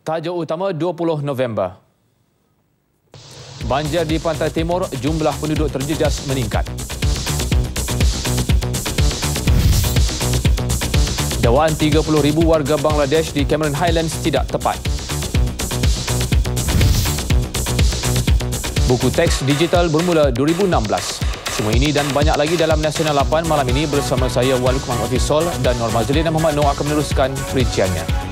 Tajuk utama 20 November. Banjir di Pantai Timur, jumlah penduduk terjejas meningkat. Dakwaan 30,000 warga Bangladesh di Cameron Highlands tidak tepat. Buku teks digital bermula 2016. Semua ini dan banyak lagi dalam Nasional 8 malam ini bersama saya Walukuman Ofisol dan Nur Mazlin dan Muhammad Noor akan meneruskan perinciannya.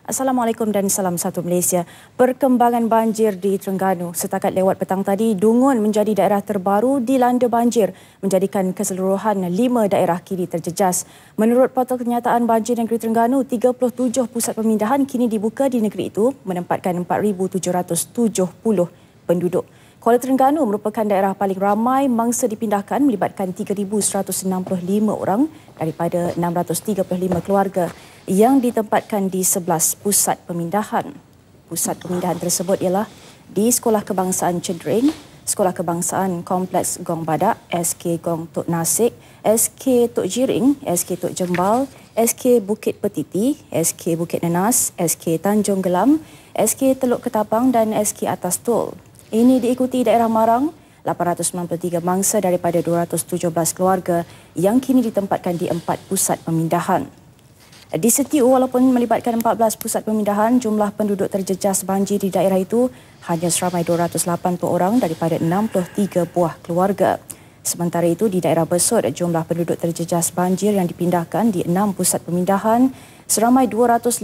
Assalamualaikum dan salam satu Malaysia. Perkembangan banjir di Terengganu setakat lewat petang tadi, Dungun menjadi daerah terbaru dilanda banjir, menjadikan keseluruhan 5 daerah kini terjejas. Menurut Portal Kenyataan Banjir Negeri Terengganu, 37 pusat pemindahan kini dibuka di negeri itu, menempatkan 4,770 penduduk. Kuala Terengganu merupakan daerah paling ramai mangsa dipindahkan, melibatkan 3,165 orang daripada 635 keluarga yang ditempatkan di 11 pusat pemindahan. Pusat pemindahan tersebut ialah di Sekolah Kebangsaan Cedring, Sekolah Kebangsaan Kompleks Gong Badak, SK Gong Tok Nasik, SK Tok Jiring, SK Tok Jembal, SK Bukit Petiti, SK Bukit Nenas, SK Tanjung Gelam, SK Teluk Ketapang dan SK Atas Tol. Ini diikuti daerah Marang, 893 mangsa daripada 217 keluarga yang kini ditempatkan di 4 pusat pemindahan. Di Setiu, walaupun melibatkan 14 pusat pemindahan, jumlah penduduk terjejas banjir di daerah itu hanya seramai 280 orang daripada 63 buah keluarga. Sementara itu, di daerah Besut, jumlah penduduk terjejas banjir yang dipindahkan di 6 pusat pemindahan seramai 215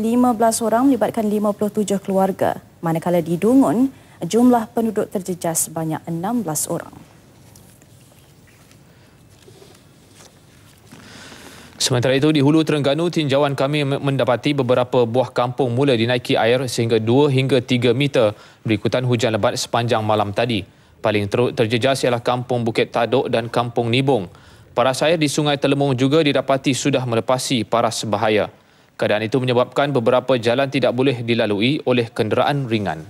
orang melibatkan 57 keluarga. Manakala di Dungun, jumlah penduduk terjejas sebanyak 16 orang. Sementara itu, di Hulu Terengganu, tinjauan kami mendapati beberapa buah kampung mula dinaiki air sehingga 2 hingga 3 meter berikutan hujan lebat sepanjang malam tadi. Paling teruk terjejas ialah Kampung Bukit Taduk dan Kampung Nibong. Paras air di Sungai Telemung juga didapati sudah melepasi paras bahaya. Keadaan itu menyebabkan beberapa jalan tidak boleh dilalui oleh kenderaan ringan.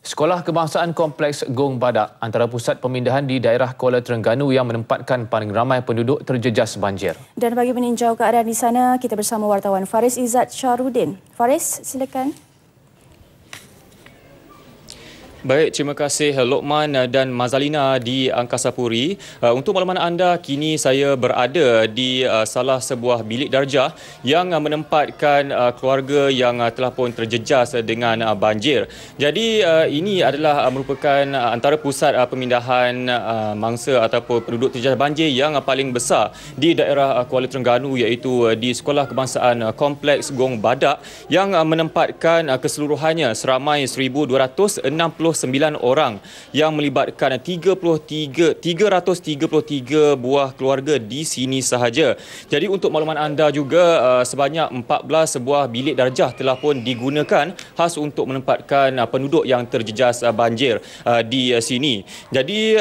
Sekolah Kebangsaan Kompleks Gong Badak antara pusat pemindahan di daerah Kuala Terengganu yang menempatkan paling ramai penduduk terjejas banjir. Dan bagi meninjau keadaan di sana, kita bersama wartawan Faris Izzat Syahrudin. Faris, silakan. Baik, terima kasih Lokman dan Mazalina di Angkasa Puri. Untuk makluman anda, kini saya berada di salah sebuah bilik darjah yang menempatkan keluarga yang telah pun terjejas dengan banjir. Jadi ini adalah merupakan antara pusat pemindahan mangsa ataupun penduduk terjejas banjir yang paling besar di daerah Kuala Terengganu, iaitu di Sekolah Kebangsaan Kompleks Gong Badak yang menempatkan keseluruhannya seramai 1,269 orang yang melibatkan 333 buah keluarga di sini sahaja. Jadi untuk makluman anda juga, sebanyak 14 sebuah bilik darjah telah pun digunakan khas untuk menempatkan penduduk yang terjejas banjir di sini. Jadi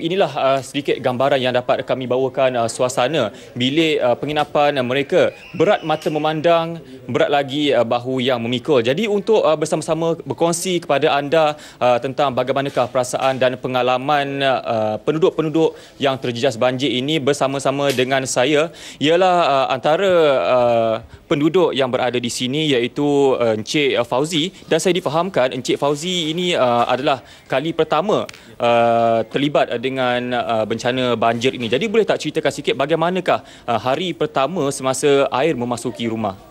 inilah sedikit gambaran yang dapat kami bawakan suasana bilik penginapan mereka. Berat mata memandang, berat lagi bahu yang memikul. Jadi untuk bersama-sama berkongsi kepada anda tentang bagaimanakah perasaan dan pengalaman penduduk-penduduk yang terjejas banjir ini bersama-sama dengan saya ialah antara penduduk yang berada di sini, iaitu Encik Fauzi, dan saya difahamkan Encik Fauzi ini adalah kali pertama terlibat dengan bencana banjir ini. Jadi boleh tak ceritakan sikit bagaimanakah hari pertama semasa air memasuki rumah?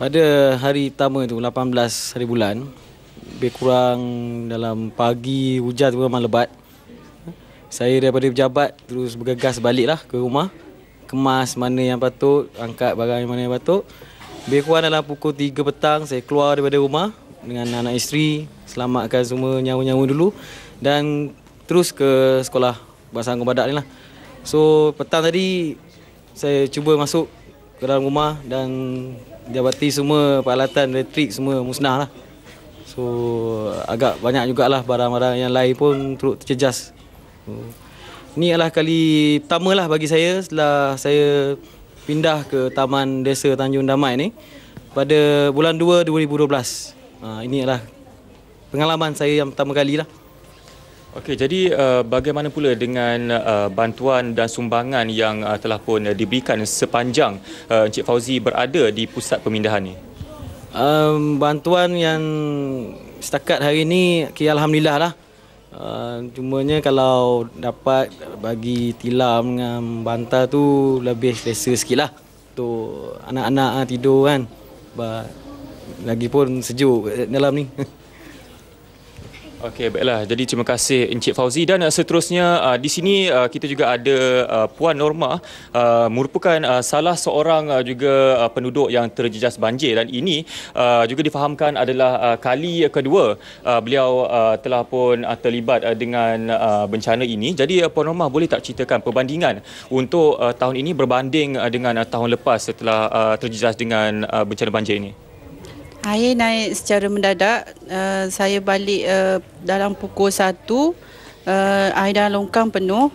Pada hari pertama itu, 18 hari bulan, lebih kurang dalam pagi, hujan memang lebat. Saya daripada pejabat terus bergegas baliklah ke rumah, kemas mana yang patut, angkat barang mana yang patut. Lebih kurang dalam pukul 3 petang saya keluar daripada rumah dengan anak isteri, selamatkan semua nyawa-nyawa dulu dan terus ke Sekolah Kebangsaan Gong Badak ni lah. So petang tadi saya cuba masuk ke dalam rumah dan dapati semua peralatan elektrik semua musnah lah. So agak banyak jugalah barang-barang yang lain pun turut terjejas. Ini adalah kali pertama lah bagi saya setelah saya pindah ke Taman Desa Tanjung Damai ni pada bulan 2 2012. Ini adalah pengalaman saya yang pertama kali lah. Okey, jadi bagaimana pula dengan bantuan dan sumbangan yang telah pun diberikan sepanjang Encik Fauzi berada di pusat pemindahan ni? Bantuan yang setakat hari ni alhamdulillah lah. Cumanya kalau dapat bagi tilam dengan bantal tu lebih selesa sikit lah. Untuk anak-anak tidur kan. Lagipun sejuk dalam ni. Okey, baiklah. Jadi terima kasih Encik Fauzi, dan seterusnya di sini kita juga ada Puan Norma, merupakan salah seorang juga penduduk yang terjejas banjir, dan ini juga difahamkan adalah kali kedua beliau telah pun terlibat dengan bencana ini. Jadi Puan Norma, boleh tak ceritakan perbandingan untuk tahun ini berbanding dengan tahun lepas setelah terjejas dengan bencana banjir ini? Air naik secara mendadak. Saya balik dalam pukul 1. Air dalam longkang penuh.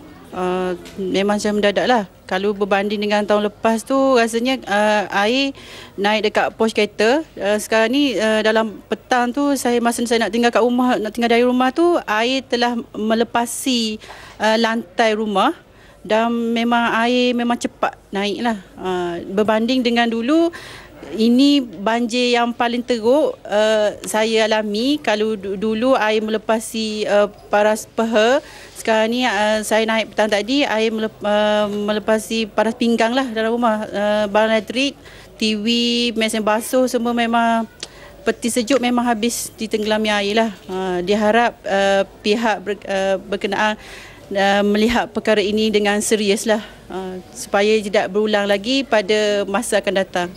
Memang secara mendadak lah. Kalau berbanding dengan tahun lepas tu, rasanya air naik dekat pos kereta. Sekarang ni dalam petang tu, masa saya nak tinggal kat rumah, nak tinggal dari rumah tu, air telah melepasi lantai rumah. Dan memang air memang cepat naik lah. Berbanding dengan dulu, ini banjir yang paling teruk saya alami. Kalau dulu air melepasi paras peha, sekarang ni saya naik petang tadi, air melepasi paras pinggang lah dalam rumah. Barang elektrik, TV, mesin basuh semua memang peti sejuk memang habis ditenggelami air lah. Diharap pihak berkenaan melihat perkara ini dengan serius lah, supaya tidak berulang lagi pada masa akan datang.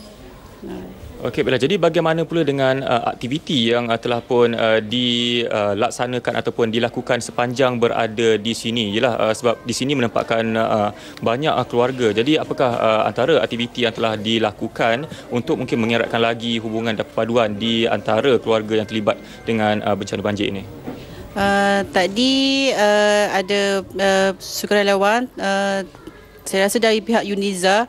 Okey, baiklah. Jadi bagaimana pula dengan aktiviti yang telah pun dilaksanakan ataupun dilakukan sepanjang berada di sini? Yalah, sebab di sini menempatkan banyak keluarga. Jadi apakah antara aktiviti yang telah dilakukan untuk mungkin mengeratkan lagi hubungan dan perpaduan di antara keluarga yang terlibat dengan bencana banjir ini? Tadi ada sukarelawan, saya rasa dari pihak UNIZA,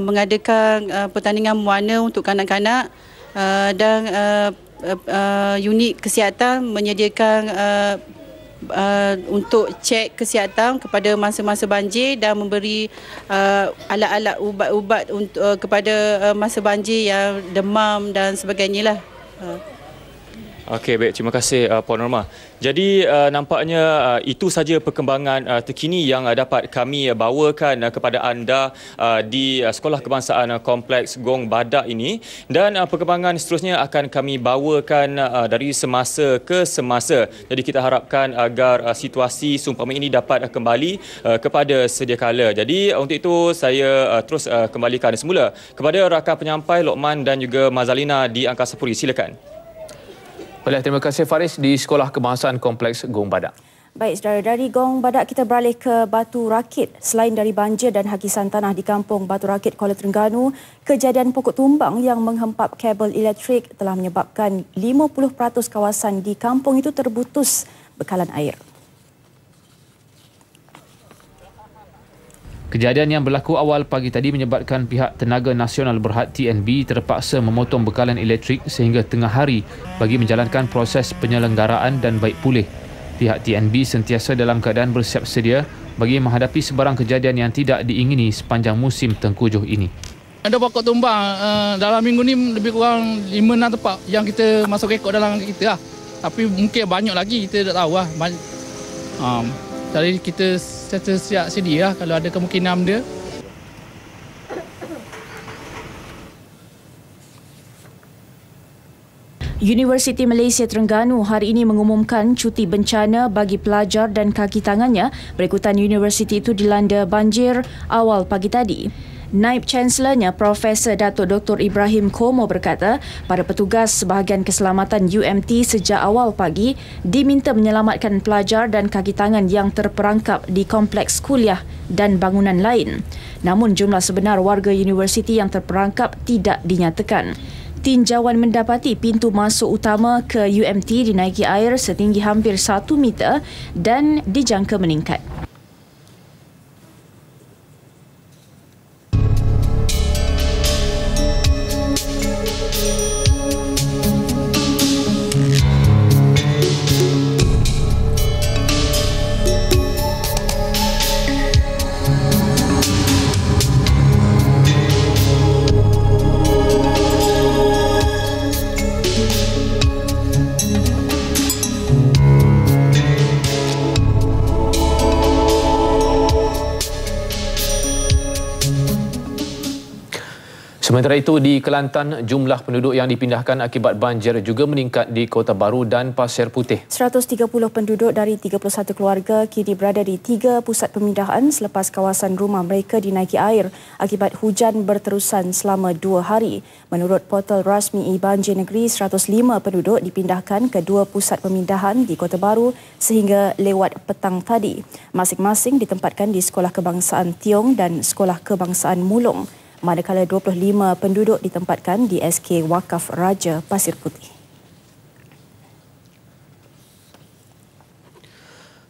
mengadakan pertandingan mewarna untuk kanak-kanak, dan unit kesihatan menyediakan untuk cek kesihatan kepada masa-masa banjir dan memberi alat-alat ubat-ubat untuk kepada masa banjir yang demam dan sebagainya lah. Okey, baik. Terima kasih Puan Norma. Jadi nampaknya itu saja perkembangan terkini yang dapat kami bawakan kepada anda di Sekolah Kebangsaan Kompleks Gong Badak ini, dan perkembangan seterusnya akan kami bawakan dari semasa ke semasa. Jadi kita harapkan agar situasi seumpama ini dapat kembali kepada sedia kala. Jadi untuk itu saya terus kembalikan semula kepada rakan penyampai Lokman dan juga Mazalina di Angkasa Puri. Silakan. Baiklah, terima kasih Faris di Sekolah Kebangsaan Kompleks Gong Badak. Baik, saudara, dari Gong Badak kita beralih ke Batu Rakit. Selain dari banjir dan hakisan tanah di kampung Batu Rakit, Kuala Terengganu, kejadian pokok tumbang yang menghempap kabel elektrik telah menyebabkan 50% kawasan di kampung itu terputus bekalan air. Kejadian yang berlaku awal pagi tadi menyebabkan pihak Tenaga Nasional Berhad TNB terpaksa memotong bekalan elektrik sehingga tengah hari bagi menjalankan proses penyelenggaraan dan baik pulih. Pihak TNB sentiasa dalam keadaan bersiap sedia bagi menghadapi sebarang kejadian yang tidak diingini sepanjang musim tengkujuh ini. Ada pokok tumbang dalam minggu ni lebih kurang 5-6 tempat yang kita masuk rekod dalam kita lah. Tapi mungkin banyak lagi, kita tak tahu lah. Jadi kita siap sedia lah kalau ada kemungkinan dia. Universiti Malaysia Terengganu hari ini mengumumkan cuti bencana bagi pelajar dan kaki tangannya berikutan universiti itu dilanda banjir awal pagi tadi. Naib Chancellornya Profesor Datuk Dr. Ibrahim Komo berkata para petugas sebahagian keselamatan UMT sejak awal pagi diminta menyelamatkan pelajar dan kaki tangan yang terperangkap di kompleks kuliah dan bangunan lain. Namun jumlah sebenar warga universiti yang terperangkap tidak dinyatakan. Tinjauan mendapati pintu masuk utama ke UMT dinaiki air setinggi hampir 1 meter dan dijangka meningkat. Sementara itu, di Kelantan, jumlah penduduk yang dipindahkan akibat banjir juga meningkat di Kota Baru dan Pasir Putih. 130 penduduk dari 31 keluarga kini berada di 3 pusat pemindahan selepas kawasan rumah mereka dinaiki air akibat hujan berterusan selama 2 hari. Menurut portal rasmi Banjir Negeri, 105 penduduk dipindahkan ke 2 pusat pemindahan di Kota Baru sehingga lewat petang tadi. Masing-masing ditempatkan di Sekolah Kebangsaan Tiong dan Sekolah Kebangsaan Mulong. Manakala 25 penduduk ditempatkan di SK Wakaf Raja Pasir Putih.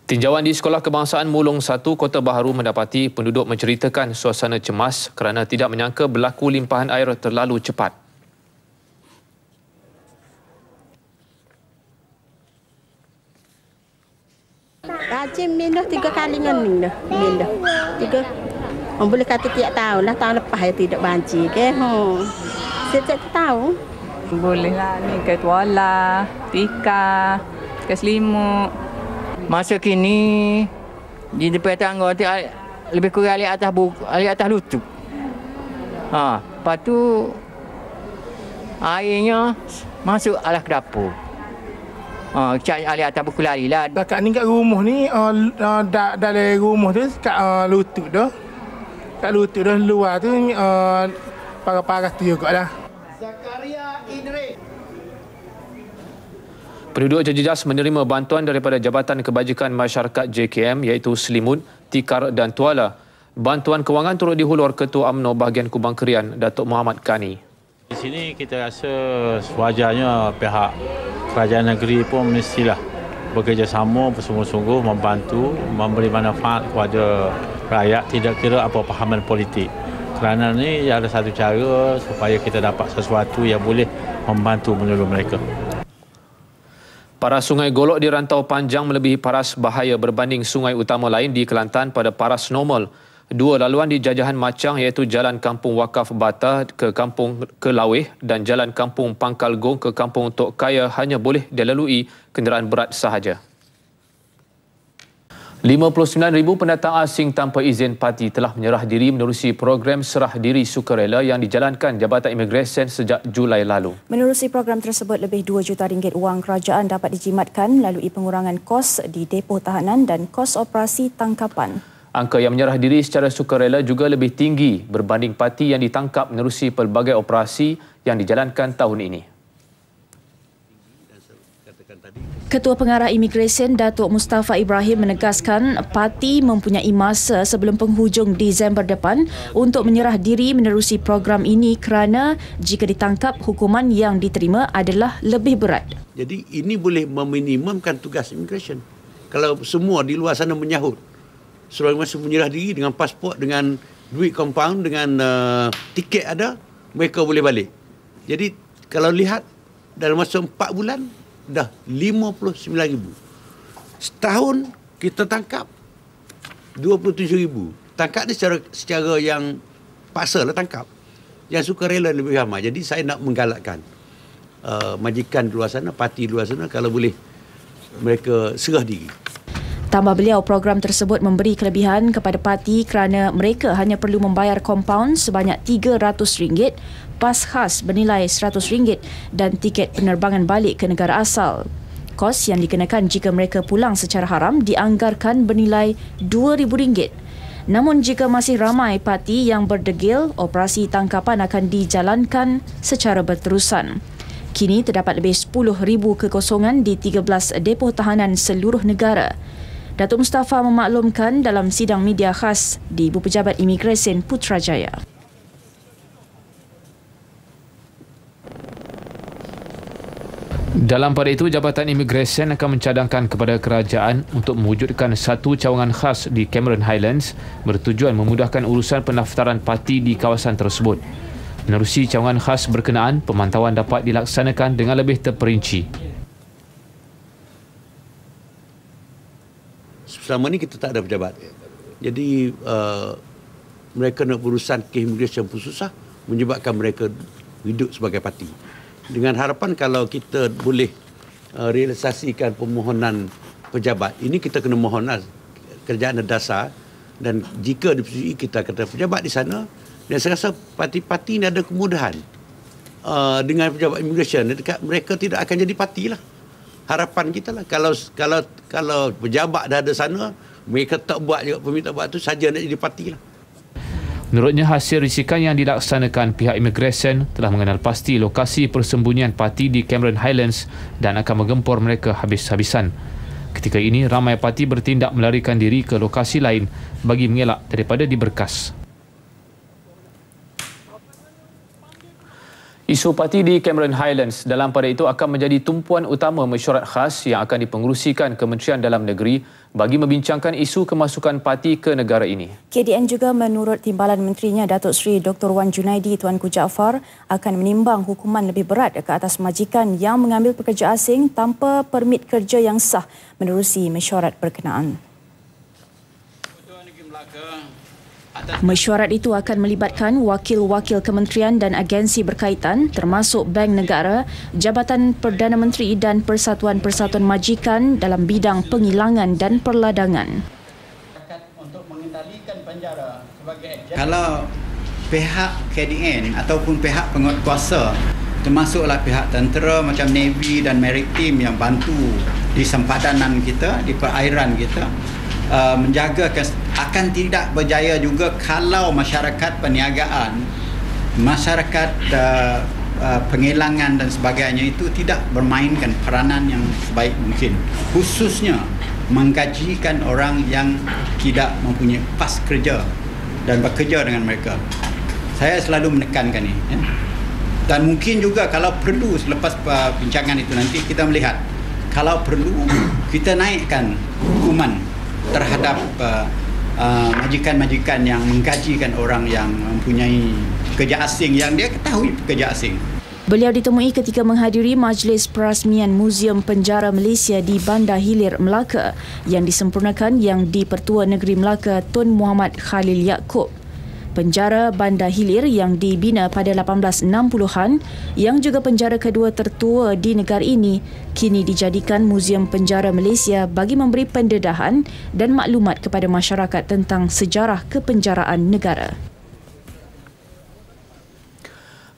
Tinjauan di Sekolah Kebangsaan Mulong 1 Kota Baharu mendapati penduduk menceritakan suasana cemas kerana tidak menyangka berlaku limpahan air terlalu cepat. Rajin mindah 3 kali dengan mindah. 3. Boleh kata tiap tahun lah, tahun lepas tidak banjir ke. Setiap tahun. Bolehlah ni ke Tuala, Tika, ke Selimut. Masa kini di depan tangga tu lebih kurang alik atas lutut. Lepas tu airnya masuk alas ke dapur. Cak alik atas buku lari lah. Kat ni kat rumah ni dalam rumah tu kat lutut dah. Kat lutut dah luar tu paras-paras tu juga lah. Zakaria Idris. Penduduk terjejas menerima bantuan daripada Jabatan Kebajikan Masyarakat JKM iaitu Selimut, Tikar dan Tuala. Bantuan kewangan turut dihulur Ketua UMNO bahagian Kubang Kerian, Datuk Muhammad Kani. Di sini kita rasa sewajarnya pihak kerajaan negeri pun mestilah bekerjasama bersungguh-sungguh membantu, memberi manfaat kepada rakyat, tidak kira apa pahaman politik. Kerana ni ada satu cara supaya kita dapat sesuatu yang boleh membantu menolong mereka. Paras Sungai Golok di Rantau Panjang melebihi paras bahaya berbanding sungai utama lain di Kelantan pada paras normal. 2 laluan di Jajahan Macang iaitu Jalan Kampung Wakaf Bata ke Kampung Kelawih dan Jalan Kampung Pangkal Gong ke Kampung Tok Kaya hanya boleh dilalui kenderaan berat sahaja. 59,000 pendatang asing tanpa izin parti telah menyerah diri menerusi program serah diri sukarela yang dijalankan Jabatan Imigresen sejak Julai lalu. Menerusi program tersebut, lebih RM2 juta wang kerajaan dapat dijimatkan melalui pengurangan kos di depo tahanan dan kos operasi tangkapan. Angka yang menyerah diri secara sukarela juga lebih tinggi berbanding parti yang ditangkap menerusi pelbagai operasi yang dijalankan tahun ini. Ketua Pengarah Imigresen Datuk Mustafa Ibrahim menegaskan parti mempunyai masa sebelum penghujung Disember depan untuk menyerah diri menerusi program ini kerana jika ditangkap hukuman yang diterima adalah lebih berat. Jadi ini boleh meminimumkan tugas imigresen. Kalau semua di luar sana menyahut, selama masa menyerah diri dengan pasport, dengan duit compound, dengan tiket ada, mereka boleh balik. Jadi kalau lihat dalam masa 4 bulan dah 59,000. Setahun kita tangkap 27,000. Tangkap ni secara yang paksa lah tangkap. Yang sukarela lebih ramai. Jadi saya nak menggalakkan majikan di luar sana, parti di luar sana, kalau boleh mereka serah diri. Tambah beliau, program tersebut memberi kelebihan kepada parti kerana mereka hanya perlu membayar kompaun sebanyak RM300, pas khas bernilai RM100 dan tiket penerbangan balik ke negara asal. Kos yang dikenakan jika mereka pulang secara haram dianggarkan bernilai RM2,000. Namun jika masih ramai parti yang berdegil, operasi tangkapan akan dijalankan secara berterusan. Kini terdapat lebih 10,000 kekosongan di 13 depo tahanan seluruh negara. Datuk Mustafa memaklumkan dalam sidang media khas di Ibu Pejabat Imigresen Putrajaya. Dalam pada itu, Jabatan Imigresen akan mencadangkan kepada kerajaan untuk mewujudkan satu cawangan khas di Cameron Highlands bertujuan memudahkan urusan pendaftaran parti di kawasan tersebut. Menerusi cawangan khas berkenaan, pemantauan dapat dilaksanakan dengan lebih terperinci. Selama ni kita tak ada pejabat. Jadi mereka nak berurusan ke imigresen pun susah, menyebabkan mereka hidup sebagai parti. Dengan harapan kalau kita boleh realisasikan permohonan pejabat, ini kita kena mohonlah kerjaan dasar, dan jika disetujui kita kata pejabat di sana, dan saya rasa parti-parti ini ada kemudahan dengan pejabat imigresen, mereka tidak akan jadi parti lah. Harapan kita lah kalau pejabat dah ada sana, mereka tak buat juga permintaan buat tu saja nak jadi parti lah. Menurutnya, hasil risikan yang dilaksanakan pihak imigresen telah mengenal pasti lokasi persembunyian parti di Cameron Highlands dan akan menggempur mereka habis-habisan. Ketika ini, ramai parti bertindak melarikan diri ke lokasi lain bagi mengelak daripada diberkas. Isu parti di Cameron Highlands dalam pada itu akan menjadi tumpuan utama mesyuarat khas yang akan dipengerusikan Kementerian Dalam Negeri bagi membincangkan isu kemasukan parti ke negara ini. KDN juga menurut Timbalan Menterinya Datuk Seri Dr. Wan Junaidi Tuanku Jaafar akan menimbang hukuman lebih berat ke atas majikan yang mengambil pekerja asing tanpa permit kerja yang sah menerusi mesyuarat berkenaan. Mesyuarat itu akan melibatkan wakil-wakil kementerian dan agensi berkaitan termasuk Bank Negara, Jabatan Perdana Menteri dan Persatuan-Persatuan Majikan dalam bidang penghilangan dan perladangan. Kalau pihak KDN ataupun pihak penguatkuasa, termasuklah pihak tentera macam Navy dan Maritim yang bantu di sempadanan kita, di perairan kita, menjaga akan tidak berjaya juga kalau masyarakat perniagaan, masyarakat penghilangan dan sebagainya itu tidak bermainkan peranan yang sebaik mungkin, khususnya menggajikan orang yang tidak mempunyai pas kerja dan bekerja dengan mereka. Saya selalu menekankan ini, ya. Dan mungkin juga kalau perlu selepas perbincangan itu nanti kita melihat kalau perlu kita naikkan hukuman terhadap majikan-majikan yang menggajikan orang yang mempunyai pekerja asing, yang dia ketahui pekerja asing. Beliau ditemui ketika menghadiri Majlis Perasmian Muzium Penjara Malaysia di Bandar Hilir, Melaka yang disempurnakan yang di-Pertua Negeri Melaka Tun Muhammad Khalil Yaakob. Penjara Bandar Hilir yang dibina pada 1860-an, yang juga penjara kedua tertua di negara ini, kini dijadikan Muzium Penjara Malaysia bagi memberi pendedahan dan maklumat kepada masyarakat tentang sejarah kepenjaraan negara.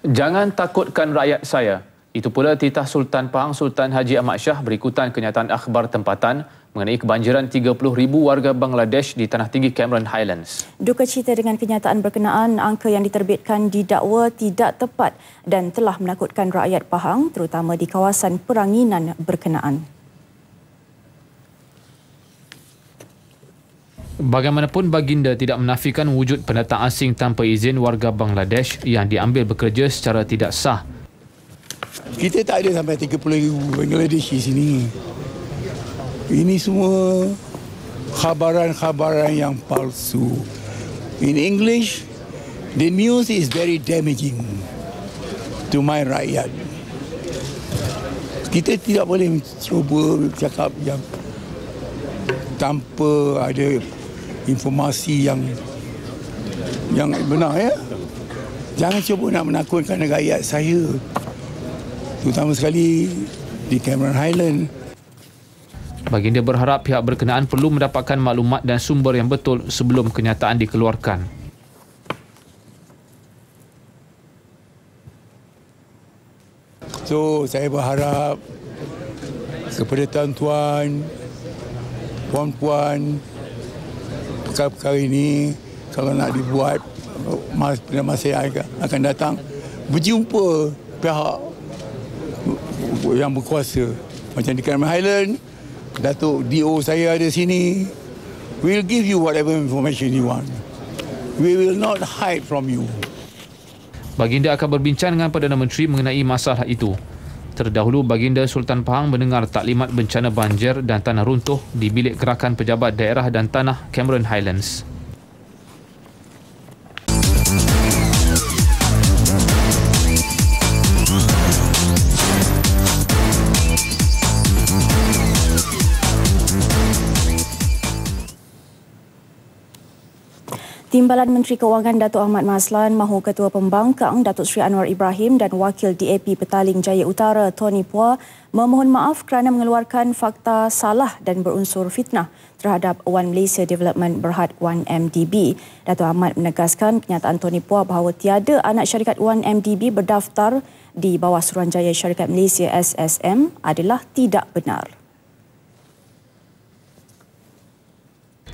Jangan takutkan rakyat saya. Itu pula titah Sultan Pahang Sultan Haji Ahmad Shah berikutan kenyataan akhbar tempatan mengenai kebanjiran 30,000 warga Bangladesh di Tanah Tinggi Cameron Highlands. Duka cita dengan kenyataan berkenaan, angka yang diterbitkan didakwa tidak tepat dan telah menakutkan rakyat Pahang terutama di kawasan peranginan berkenaan. Bagaimanapun, baginda tidak menafikan wujud pendatang asing tanpa izin warga Bangladesh yang diambil bekerja secara tidak sah. Kita tak ada sampai 30,000 Bangladesh di sini. Ini semua khabaran-khabaran yang palsu. In English, the news is very damaging to my rakyat. Kita tidak boleh cuba cakap yang tanpa ada informasi yang benar, ya. Jangan cuba nak menakutkan rakyat saya, terutama sekali di Cameron Highland. Baginda berharap pihak berkenaan perlu mendapatkan maklumat dan sumber yang betul sebelum kenyataan dikeluarkan. So, saya berharap kepada tuan-tuan, puan-puan, perkara-perkara ini kalau nak dibuat pada masa yang akan datang, berjumpa pihak yang berkuasa. Macam di Cameron Highland, Datuk DO saya ada sini. We'll give you whatever information you want. We will not hide from you. Baginda akan berbincang dengan Perdana Menteri mengenai masalah itu. Terdahulu, Baginda Sultan Pahang mendengar taklimat bencana banjir dan tanah runtuh di Bilik Gerakan Pejabat Daerah dan Tanah Cameron Highlands. Timbalan Menteri Kewangan Datuk Ahmad Maslan mahu Ketua Pembangkang Datuk Seri Anwar Ibrahim dan Wakil DAP Petaling Jaya Utara Tony Phua memohon maaf kerana mengeluarkan fakta salah dan berunsur fitnah terhadap Wan Malaysia Development Berhad 1MDB. Datuk Ahmad menegaskan kenyataan Tony Phua bahawa tiada anak syarikat 1MDB berdaftar di bawah Suruhanjaya Syarikat Malaysia SSM adalah tidak benar.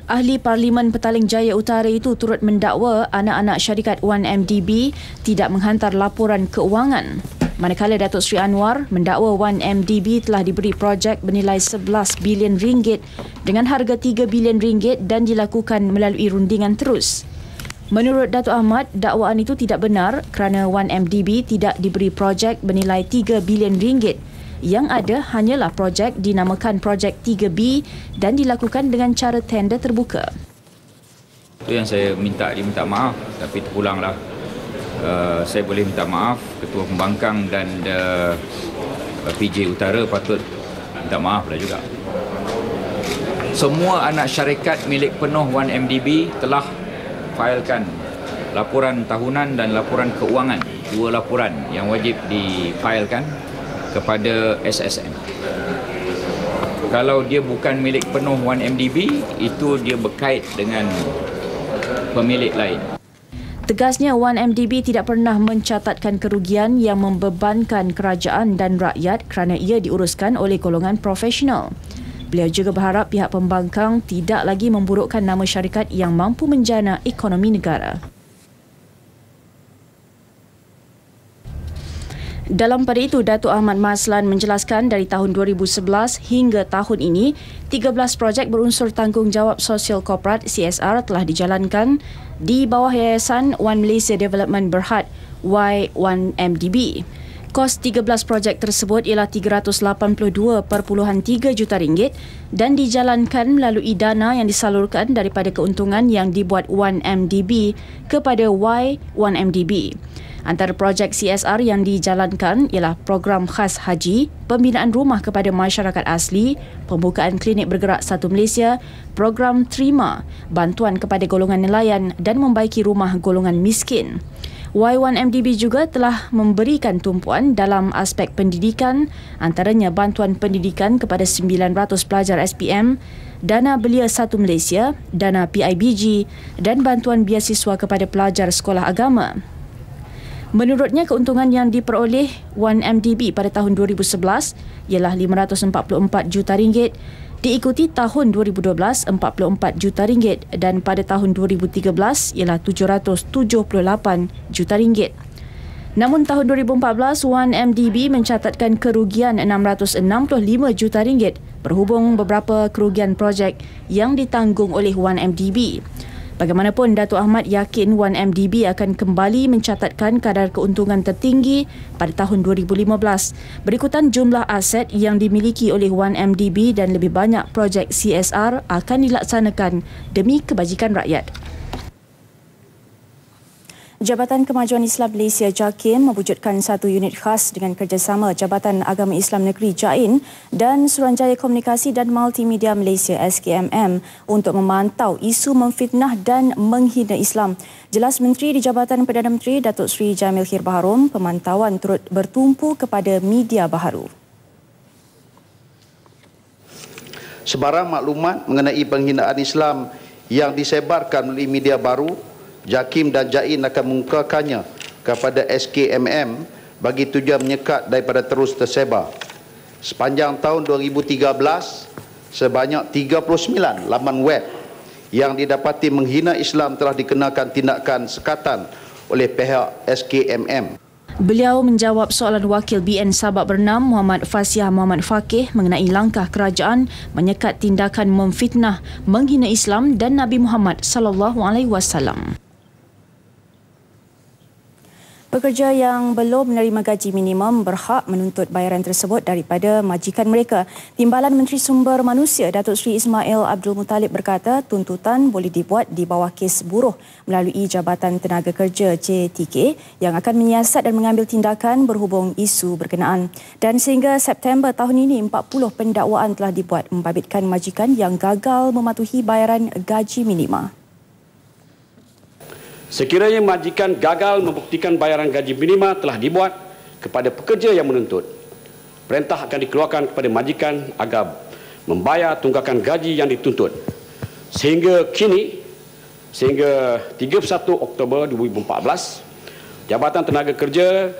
Ahli Parlimen Petaling Jaya Utara itu turut mendakwa anak-anak syarikat 1MDB tidak menghantar laporan keuangan. Manakala Datuk Seri Anwar mendakwa 1MDB telah diberi projek bernilai 11 bilion ringgit dengan harga 3 bilion ringgit dan dilakukan melalui rundingan terus. Menurut Datuk Ahmad, dakwaan itu tidak benar kerana 1MDB tidak diberi projek bernilai 3 bilion ringgit. Yang ada hanyalah projek dinamakan projek 3B dan dilakukan dengan cara tender terbuka. Itu yang saya diminta maaf, tapi terpulanglah. Saya boleh minta maaf, Ketua Pembangkang dan PJ Utara patut minta maaf lah juga. Semua anak syarikat milik penuh 1MDB telah failkan laporan tahunan dan laporan keuangan. Dua laporan yang wajib difailkan kepada SSM. Kalau dia bukan milik penuh 1MDB, itu dia berkait dengan pemilik lain. Tegasnya 1MDB tidak pernah mencatatkan kerugian yang membebankan kerajaan dan rakyat kerana ia diuruskan oleh golongan profesional. Beliau juga berharap pihak pembangkang tidak lagi memburukkan nama syarikat yang mampu menjana ekonomi negara. Dalam pada itu, Datuk Ahmad Maslan menjelaskan dari tahun 2011 hingga tahun ini, 13 projek berunsur tanggungjawab sosial korporat CSR telah dijalankan di bawah Yayasan Wan Malaysia Development Berhad Y1MDB. Kos 13 projek tersebut ialah 382.3 juta ringgit dan dijalankan melalui dana yang disalurkan daripada keuntungan yang dibuat 1MDB kepada Y1MDB. Antara projek CSR yang dijalankan ialah program khas haji, pembinaan rumah kepada masyarakat asli, pembukaan klinik bergerak Satu Malaysia, program Terima, bantuan kepada golongan nelayan dan membaiki rumah golongan miskin. Y1MDB juga telah memberikan tumpuan dalam aspek pendidikan, antaranya bantuan pendidikan kepada 900 pelajar SPM, dana belia Satu Malaysia, dana PIBG dan bantuan biasiswa kepada pelajar sekolah agama. Menurutnya, keuntungan yang diperoleh 1MDB pada tahun 2011 ialah 544 juta ringgit, diikuti tahun 2012 44 juta ringgit dan pada tahun 2013 ialah 778 juta ringgit. Namun tahun 2014, 1MDB mencatatkan kerugian 665 juta ringgit berhubung beberapa kerugian projek yang ditanggung oleh 1MDB. Bagaimanapun, Datuk Ahmad yakin 1MDB akan kembali mencatatkan kadar keuntungan tertinggi pada tahun 2015 berikutan jumlah aset yang dimiliki oleh 1MDB dan lebih banyak projek CSR akan dilaksanakan demi kebajikan rakyat. Jabatan Kemajuan Islam Malaysia JAKIM mewujudkan satu unit khas dengan kerjasama Jabatan Agama Islam Negeri JAIN dan Suruhanjaya Komunikasi dan Multimedia Malaysia SKMM untuk memantau isu memfitnah dan menghina Islam. Jelas Menteri di Jabatan Perdana Menteri Datuk Seri Jamil Khir Baharom, pemantauan turut bertumpu kepada media baharu. Sebarang maklumat mengenai penghinaan Islam yang disebarkan melalui media baru, JAKIM dan JAIN akan mengungkapkannya kepada SKMM bagi tujuan menyekat daripada terus tersebar. Sepanjang tahun 2013, sebanyak 39 laman web yang didapati menghina Islam telah dikenakan tindakan sekatan oleh pihak SKMM. Beliau menjawab soalan Wakil BN Sabak Bernam Muhammad Fasiah Muhammad Faqih mengenai langkah kerajaan menyekat tindakan memfitnah, menghina Islam dan Nabi Muhammad sallallahu alaihi wasallam. Pekerja yang belum menerima gaji minimum berhak menuntut bayaran tersebut daripada majikan mereka. Timbalan Menteri Sumber Manusia Datuk Seri Ismail Abdul Muttalib berkata tuntutan boleh dibuat di bawah kes buruh melalui Jabatan Tenaga Kerja JTK yang akan menyiasat dan mengambil tindakan berhubung isu berkenaan. Dan sehingga September tahun ini 40 pendakwaan telah dibuat membabitkan majikan yang gagal mematuhi bayaran gaji minima. Sekiranya majikan gagal membuktikan bayaran gaji minima telah dibuat kepada pekerja yang menuntut, perintah akan dikeluarkan kepada majikan agar membayar tunggakan gaji yang dituntut. Sehingga 31 Oktober 2014, Jabatan Tenaga Kerja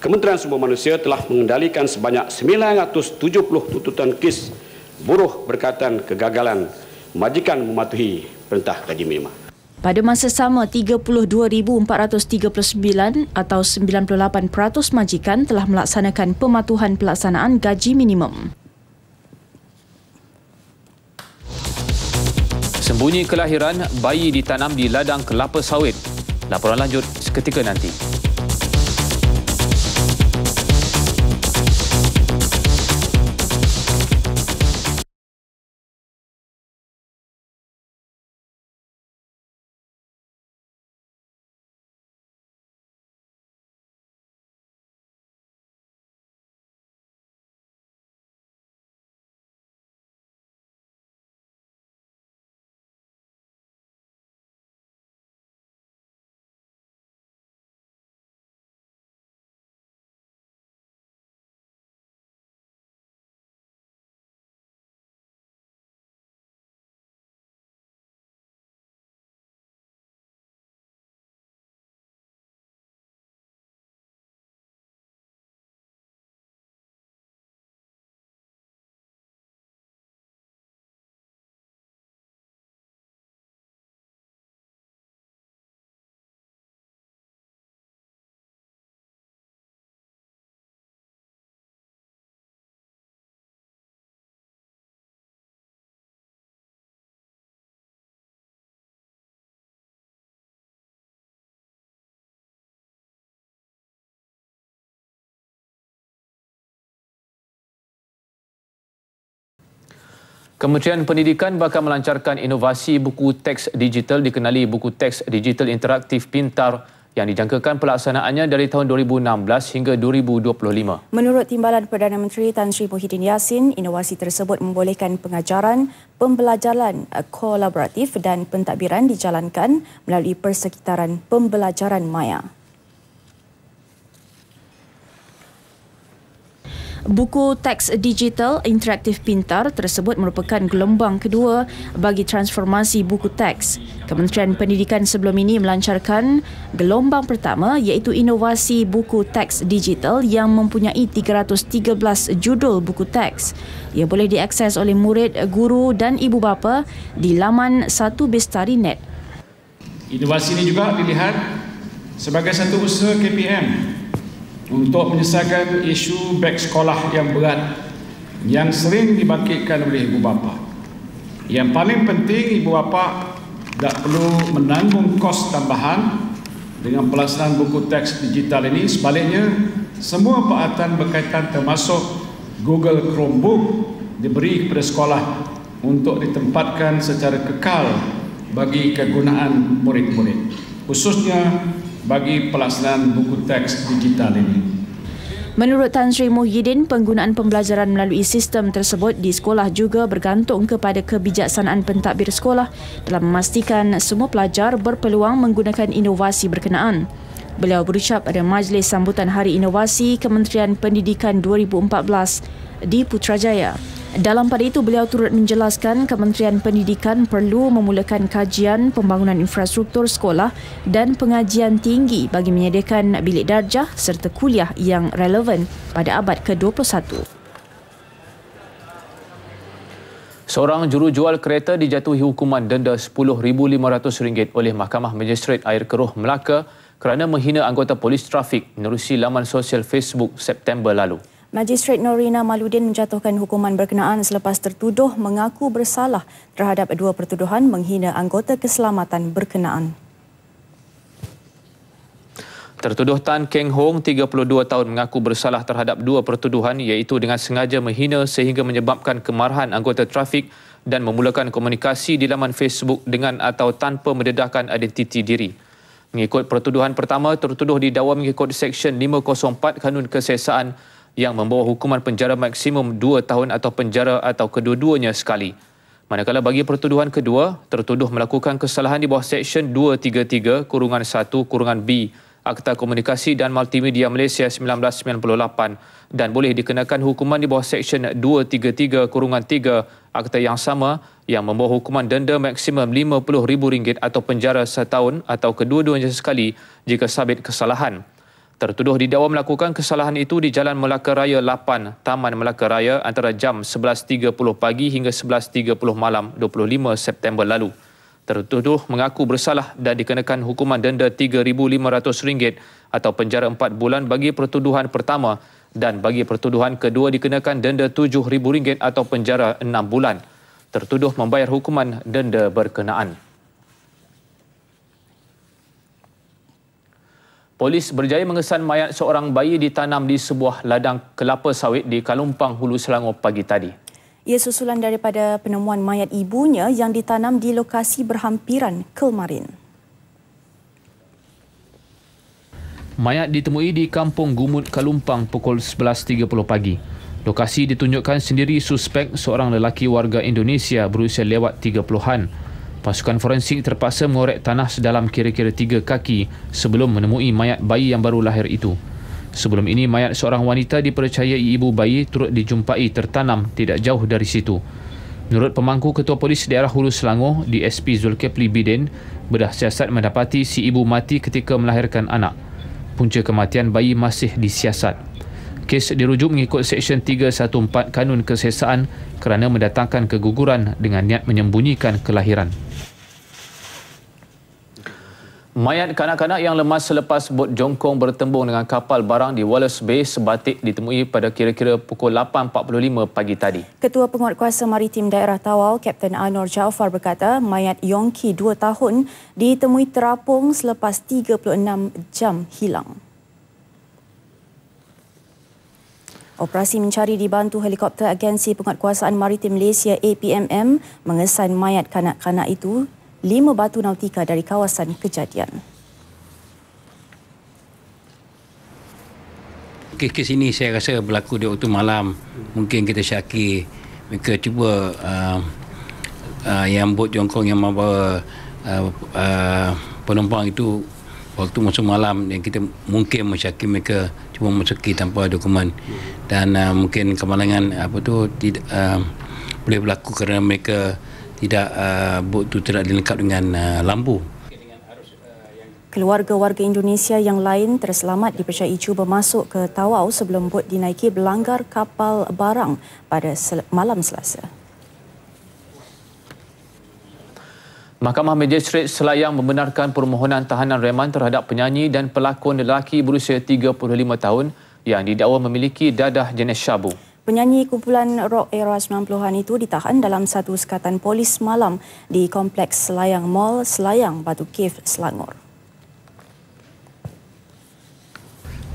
Kementerian Sumber Manusia telah mengendalikan sebanyak 970 tuntutan kes buruh berkaitan kegagalan majikan mematuhi perintah gaji minima. Pada masa sama, 32,439 atau 98% majikan telah melaksanakan pematuhan pelaksanaan gaji minimum. Sembunyi kelahiran, bayi ditanam di ladang kelapa sawit. Laporan lanjut seketika nanti. Kementerian Pendidikan bakal melancarkan inovasi buku teks digital dikenali buku teks digital interaktif pintar yang dijangkakan pelaksanaannya dari tahun 2016 hingga 2025. Menurut Timbalan Perdana Menteri Tan Sri Muhyiddin Yassin, inovasi tersebut membolehkan pengajaran, pembelajaran kolaboratif dan pentadbiran dijalankan melalui persekitaran pembelajaran maya. Buku teks digital interaktif pintar tersebut merupakan gelombang kedua bagi transformasi buku teks. Kementerian Pendidikan sebelum ini melancarkan gelombang pertama iaitu inovasi buku teks digital yang mempunyai 313 judul buku teks. Ia boleh diakses oleh murid, guru dan ibu bapa di laman SatuBestari.net. Inovasi ini juga dilihat sebagai satu usaha KPM untuk menyelesaikan isu beg sekolah yang berat yang sering dibangkitkan oleh ibu bapa. Yang paling penting, ibu bapa tak perlu menanggung kos tambahan dengan pelaksanaan buku teks digital ini. Sebaliknya, semua peralatan berkaitan termasuk Google Chromebook diberi kepada sekolah untuk ditempatkan secara kekal bagi kegunaan murid-murid, khususnya bagi pelaksanaan buku teks digital ini. Menurut Tan Sri Muhyiddin, penggunaan pembelajaran melalui sistem tersebut di sekolah juga bergantung kepada kebijaksanaan pentadbir sekolah dalam memastikan semua pelajar berpeluang menggunakan inovasi berkenaan. Beliau berucap pada Majlis Sambutan Hari Inovasi Kementerian Pendidikan 2014 di Putrajaya. Dalam pada itu, beliau turut menjelaskan Kementerian Pendidikan perlu memulakan kajian pembangunan infrastruktur sekolah dan pengajian tinggi bagi menyediakan bilik darjah serta kuliah yang relevan pada abad ke-21. Seorang jurujual kereta dijatuhi hukuman denda RM10,500 oleh Mahkamah Magistrate Air Keruh Melaka kerana menghina anggota polis trafik menerusi laman sosial Facebook September lalu. Magistrate Norina Maludin menjatuhkan hukuman berkenaan selepas tertuduh mengaku bersalah terhadap dua pertuduhan menghina anggota keselamatan berkenaan. Tertuduh Tan Keng Hong, 32 tahun, mengaku bersalah terhadap 2 pertuduhan iaitu dengan sengaja menghina sehingga menyebabkan kemarahan anggota trafik dan memulakan komunikasi di laman Facebook dengan atau tanpa mendedahkan identiti diri. Mengikut pertuduhan pertama, tertuduh didakwa mengikut Seksyen 504 Kanun Kesesaan yang membawa hukuman penjara maksimum 2 tahun atau penjara atau kedua-duanya sekali. Manakala bagi pertuduhan kedua, tertuduh melakukan kesalahan di bawah Seksyen 233-1-B Akta Komunikasi dan Multimedia Malaysia 1998 dan boleh dikenakan hukuman di bawah Seksyen 233-3 Akta yang sama yang membawa hukuman denda maksimum RM50,000 atau penjara 1 tahun atau kedua-duanya sekali jika sabit kesalahan. Tertuduh didakwa melakukan kesalahan itu di Jalan Melaka Raya 8, Taman Melaka Raya antara jam 11.30 pagi hingga 11.30 malam 25 September lalu. Tertuduh mengaku bersalah dan dikenakan hukuman denda RM3,500 atau penjara 4 bulan bagi pertuduhan pertama dan bagi pertuduhan kedua dikenakan denda RM7,000 atau penjara 6 bulan. Tertuduh membayar hukuman denda berkenaan. Polis berjaya mengesan mayat seorang bayi ditanam di sebuah ladang kelapa sawit di Kalumpang, Hulu Selangor pagi tadi. Ia susulan daripada penemuan mayat ibunya yang ditanam di lokasi berhampiran Kelmarin. Mayat ditemui di Kampung Gumut, Kalumpang pukul 11.30 pagi. Lokasi ditunjukkan sendiri suspek seorang lelaki warga Indonesia berusia lewat 30-an. Pasukan forensik terpaksa mengorek tanah sedalam kira-kira 3 kaki sebelum menemui mayat bayi yang baru lahir itu. Sebelum ini, mayat seorang wanita dipercayai ibu bayi turut dijumpai tertanam tidak jauh dari situ. Menurut pemangku Ketua Polis Daerah Hulu Selangor, DSP Zulkifli Bidin, bedah siasat mendapati si ibu mati ketika melahirkan anak. Punca kematian bayi masih disiasat. Kes dirujuk mengikut Seksyen 314 Kanun Kesesaan kerana mendatangkan keguguran dengan niat menyembunyikan kelahiran. Mayat kanak-kanak yang lemas selepas bot jongkong bertembung dengan kapal barang di Wallace Bay Sebatik ditemui pada kira-kira pukul 8.45 pagi tadi. Ketua Penguatkuasa Maritim Daerah Tawau, Kapten Anwar Jaafar berkata mayat Yongki 2 tahun ditemui terapung selepas 36 jam hilang. Operasi mencari dibantu helikopter Agensi Penguatkuasaan Maritim Malaysia APMM mengesan mayat kanak-kanak itu 5 batu nautika dari kawasan kejadian. Kes ini saya rasa berlaku di waktu malam. Mungkin kita syaki mereka cuba yang bot jongkong yang membawa penumpang itu waktu masuk malam dan kita mungkin mensyaki mereka cuba masuki tanpa dokumen dan mungkin kemalangan tidak boleh berlaku kerana mereka tidak bot itu tidak dilengkap dengan lampu. Keluarga warga Indonesia yang lain terselamat dipercayai cuba masuk ke Tawau sebelum bot dinaiki berlanggar kapal barang pada malam Selasa. Mahkamah Magistrate Selayang membenarkan permohonan tahanan reman terhadap penyanyi dan pelakon lelaki berusia 35 tahun yang didakwa memiliki dadah jenis syabu. Penyanyi kumpulan rock era 90-an itu ditahan dalam satu sekatan polis malam di Kompleks Selayang Mall, Selayang, Batu Cave, Selangor.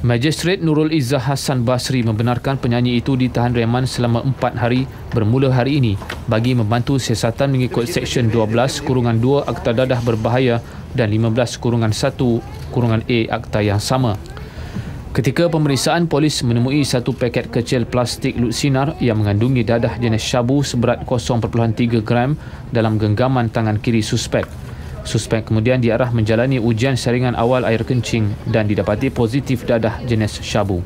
Magistrate Nurul Izzah Hassan Basri membenarkan penyanyi itu ditahan reman selama 4 hari bermula hari ini bagi membantu siasatan mengikut Seksyen 12-2 Akta Dadah Berbahaya dan 15-1-A Akta yang sama. Ketika pemeriksaan, polis menemui satu paket kecil plastik lut sinar yang mengandungi dadah jenis syabu seberat 0.3 gram dalam genggaman tangan kiri suspek. Suspek kemudian diarah menjalani ujian saringan awal air kencing dan didapati positif dadah jenis syabu.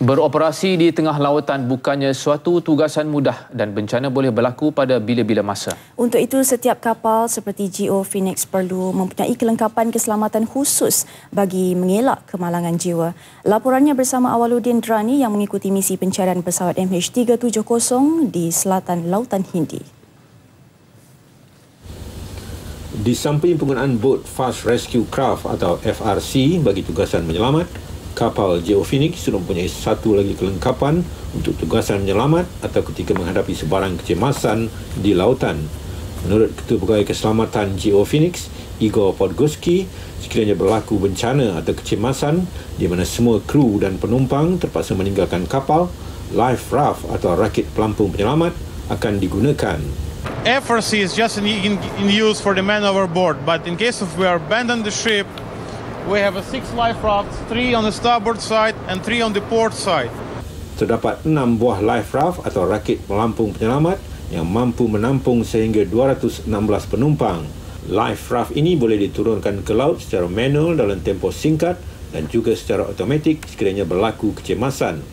Beroperasi di tengah lautan bukannya suatu tugasan mudah dan bencana boleh berlaku pada bila-bila masa. Untuk itu, setiap kapal seperti GO Phoenix perlu mempunyai kelengkapan keselamatan khusus bagi mengelak kemalangan jiwa. Laporannya bersama Awaluddin Drani yang mengikuti misi pencarian pesawat MH370 di selatan Lautan Hindi. Di samping penggunaan bot Fast Rescue Craft atau FRC bagi tugasan menyelamat, kapal GO Phoenix sudah mempunyai satu lagi kelengkapan untuk tugasan menyelamat atau ketika menghadapi sebarang kecemasan di lautan. Menurut Ketua Pegawai Keselamatan GO Phoenix, Igor Podgorski sekiranya berlaku bencana atau kecemasan di mana semua kru dan penumpang terpaksa meninggalkan kapal, life raft atau rakit pelampung penyelamat akan digunakan. FRC is just in use for the men overboard, but in case if we are abandon the ship, we have 6 life rafts, 3 on the starboard side and 3 on the port side. Terdapat 6 buah life raft atau rakit pelampung penyelamat yang mampu menampung sehingga 216 penumpang. Life raft ini boleh diturunkan ke laut secara manual dalam tempoh singkat dan juga secara automatik sekiranya berlaku kecemasan.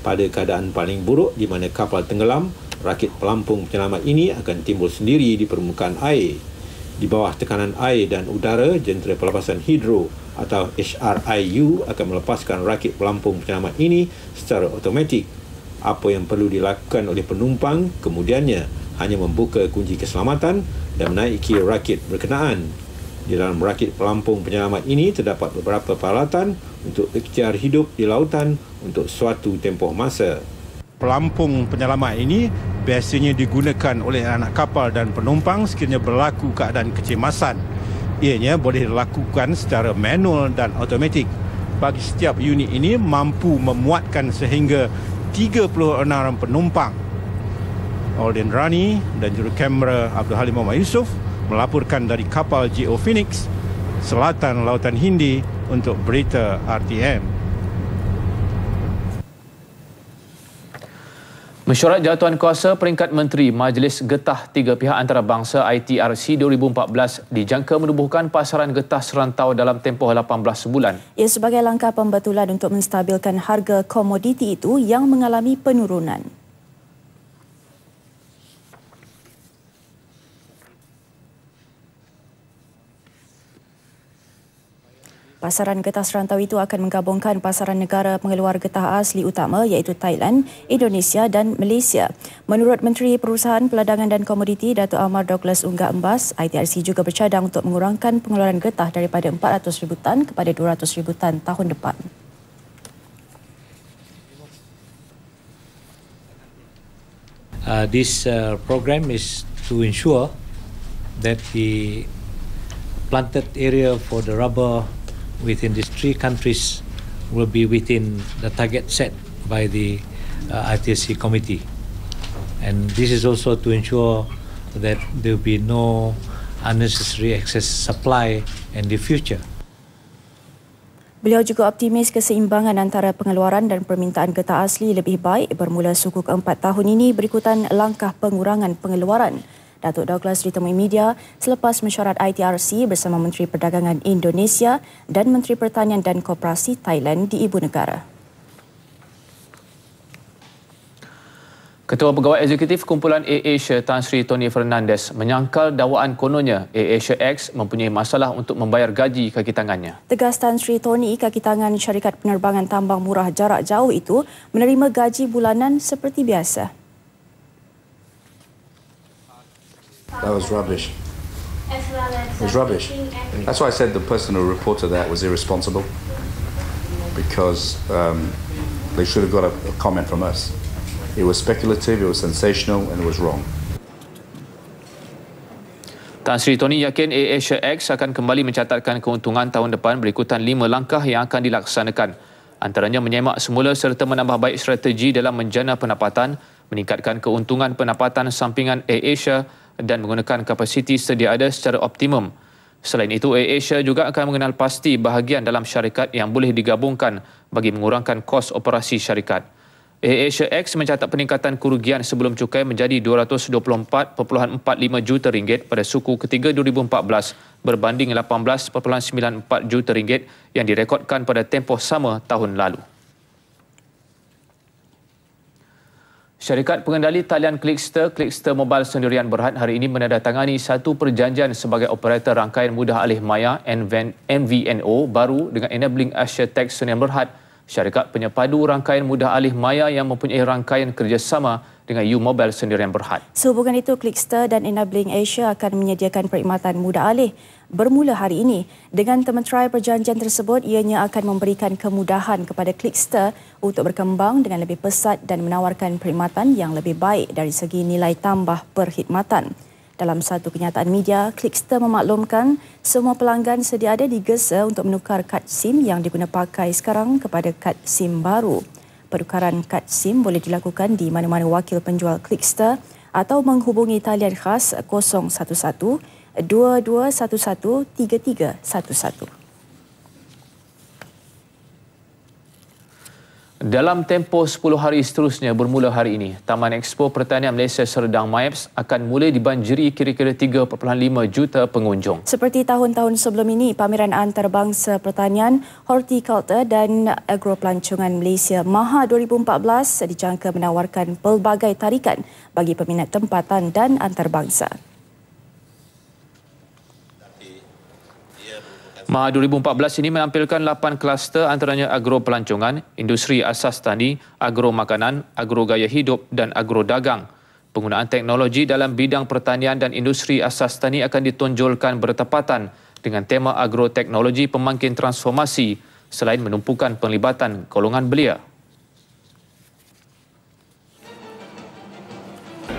Pada keadaan paling buruk di mana kapal tenggelam, rakit pelampung penyelamat ini akan timbul sendiri di permukaan air. Di bawah tekanan air dan udara, jentera pelepasan hidro atau HRIU akan melepaskan rakit pelampung penyelamat ini secara automatik. Apa yang perlu dilakukan oleh penumpang kemudiannya hanya membuka kunci keselamatan dan menaiki rakit berkenaan. Di dalam rakit pelampung penyelamat ini terdapat beberapa peralatan untuk ikhtiar hidup di lautan untuk suatu tempoh masa. Pelampung penyelamat ini biasanya digunakan oleh anak kapal dan penumpang sekiranya berlaku keadaan kecemasan. Ianya boleh dilakukan secara manual dan automatik. Bagi setiap unit ini mampu memuatkan sehingga 36 penumpang. Alden Rani dan jurukamera Abdul Halim Muhammad Yusof melaporkan dari kapal GO Phoenix, Selatan Lautan Hindi untuk berita RTM. Mesyuarat jawatan kuasa peringkat Menteri Majlis Getah Tiga Pihak Antarabangsa ITRC 2014 dijangka menubuhkan pasaran getah serantau dalam tempoh 18 bulan. Ia sebagai langkah pembetulan untuk menstabilkan harga komoditi itu yang mengalami penurunan. Pasaran getah serantau itu akan menggabungkan pasaran negara pengeluar getah asli utama iaitu Thailand, Indonesia dan Malaysia. Menurut Menteri Perusahaan Peladangan dan Komoditi Datuk Ahmad Douglas Unggah Embas, ITRC juga bercadang untuk mengurangkan pengeluaran getah daripada 400,000 tan kepada 200,000 tan tahun depan. This program is to ensure that the planted area for the rubber within these 3 countries will be within the target set by the ITRC committee. And this is also to ensure that there will be no unnecessary excess supply in the future. Beliau juga optimis keseimbangan antara pengeluaran dan permintaan getah asli lebih baik bermula suku keempat tahun ini berikutan langkah pengurangan pengeluaran. Datuk Douglas ditemui media selepas mesyuarat ITRC bersama Menteri Perdagangan Indonesia dan Menteri Pertanian dan Koperasi Thailand di Ibu Negara. Ketua Pegawai Eksekutif Kumpulan AirAsia Tan Sri Tony Fernandez menyangkal dakwaan kononnya AirAsia X mempunyai masalah untuk membayar gaji kaki tangannya. Tegas Tan Sri Tony, kaki tangan syarikat penerbangan tambang murah jarak jauh itu menerima gaji bulanan seperti biasa. That was rubbish. It was rubbish. That's why I said the person who reported that was irresponsible, because they should have got a comment from us. It was speculative, it was sensational, and it was wrong. Tan Sri Tony yakin AirAsia X akan kembali mencatatkan keuntungan tahun depan berikutan 5 langkah yang akan dilaksanakan. Antaranya menyemak semula serta menambah baik strategi dalam menjana pendapatan, meningkatkan keuntungan pendapatan sampingan AirAsia dan menggunakan kapasiti sedia ada secara optimum. Selain itu, AirAsia juga akan mengenal pasti bahagian dalam syarikat yang boleh digabungkan bagi mengurangkan kos operasi syarikat. AirAsia X mencatat peningkatan kerugian sebelum cukai menjadi RM224.45 juta pada suku ketiga 2014 berbanding RM18.94 juta yang direkodkan pada tempoh sama tahun lalu. Syarikat pengendali talian Clickster Mobile Sendirian Berhad hari ini menandatangani satu perjanjian sebagai operator rangkaian mudah alih maya MVNO baru dengan Enabling Asia Tech Sendirian Berhad, syarikat penyepadu rangkaian mudah alih maya yang mempunyai rangkaian kerjasama dengan U-Mobile Sendirian Berhad. Sehubungan itu, Clickster dan Enabling Asia akan menyediakan perkhidmatan mudah alih bermula hari ini. Dengan temeterai perjanjian tersebut, ianya akan memberikan kemudahan kepada Clickster untuk berkembang dengan lebih pesat dan menawarkan perkhidmatan yang lebih baik dari segi nilai tambah perkhidmatan. Dalam satu kenyataan media, Clickster memaklumkan semua pelanggan sedia ada digesa untuk menukar kad SIM yang diguna pakai sekarang kepada kad SIM baru. Penukaran kad SIM boleh dilakukan di mana-mana wakil penjual Clickster atau menghubungi talian khas 011-2211-3311. Dalam tempoh 10 hari seterusnya bermula hari ini, Taman Expo Pertanian Malaysia Serdang MIEPS akan mula dibanjiri kira-kira 3.5 juta pengunjung. Seperti tahun-tahun sebelum ini, pameran antarabangsa pertanian, hortikultur dan agropelancongan Malaysia MAHA 2014 dijangka menawarkan pelbagai tarikan bagi peminat tempatan dan antarabangsa. MAHA 2014 ini menampilkan 8 kluster antaranya agropelancongan, industri asas tani, agro makanan, agro gaya hidup dan agro dagang. Penggunaan teknologi dalam bidang pertanian dan industri asas tani akan ditonjolkan bertepatan dengan tema agroteknologi pemangkin transformasi selain menumpukan penglibatan golongan belia.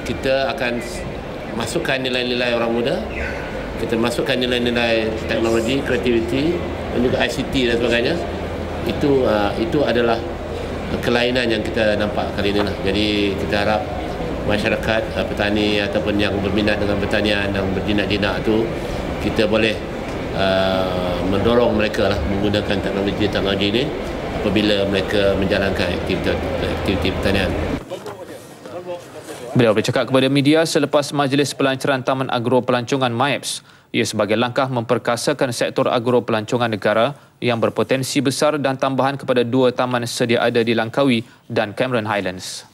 Kita akan masukkan nilai-nilai orang muda, kita masukkan nilai-nilai teknologi, kreativiti dan juga ICT dan sebagainya. Itu adalah kelainan yang kita nampak kali ini lah. Jadi kita harap masyarakat petani ataupun yang berminat dengan pertanian dan berjinak-jinak tu, kita boleh mendorong mereka lah menggunakan teknologi ini apabila mereka menjalankan aktiviti pertanian. Beliau bercakap kepada media selepas majlis pelancaran Taman Agro Pelancongan MIEPS. Ia sebagai langkah memperkasakan sektor agro pelancongan negara yang berpotensi besar dan tambahan kepada 2 taman sedia ada di Langkawi dan Cameron Highlands.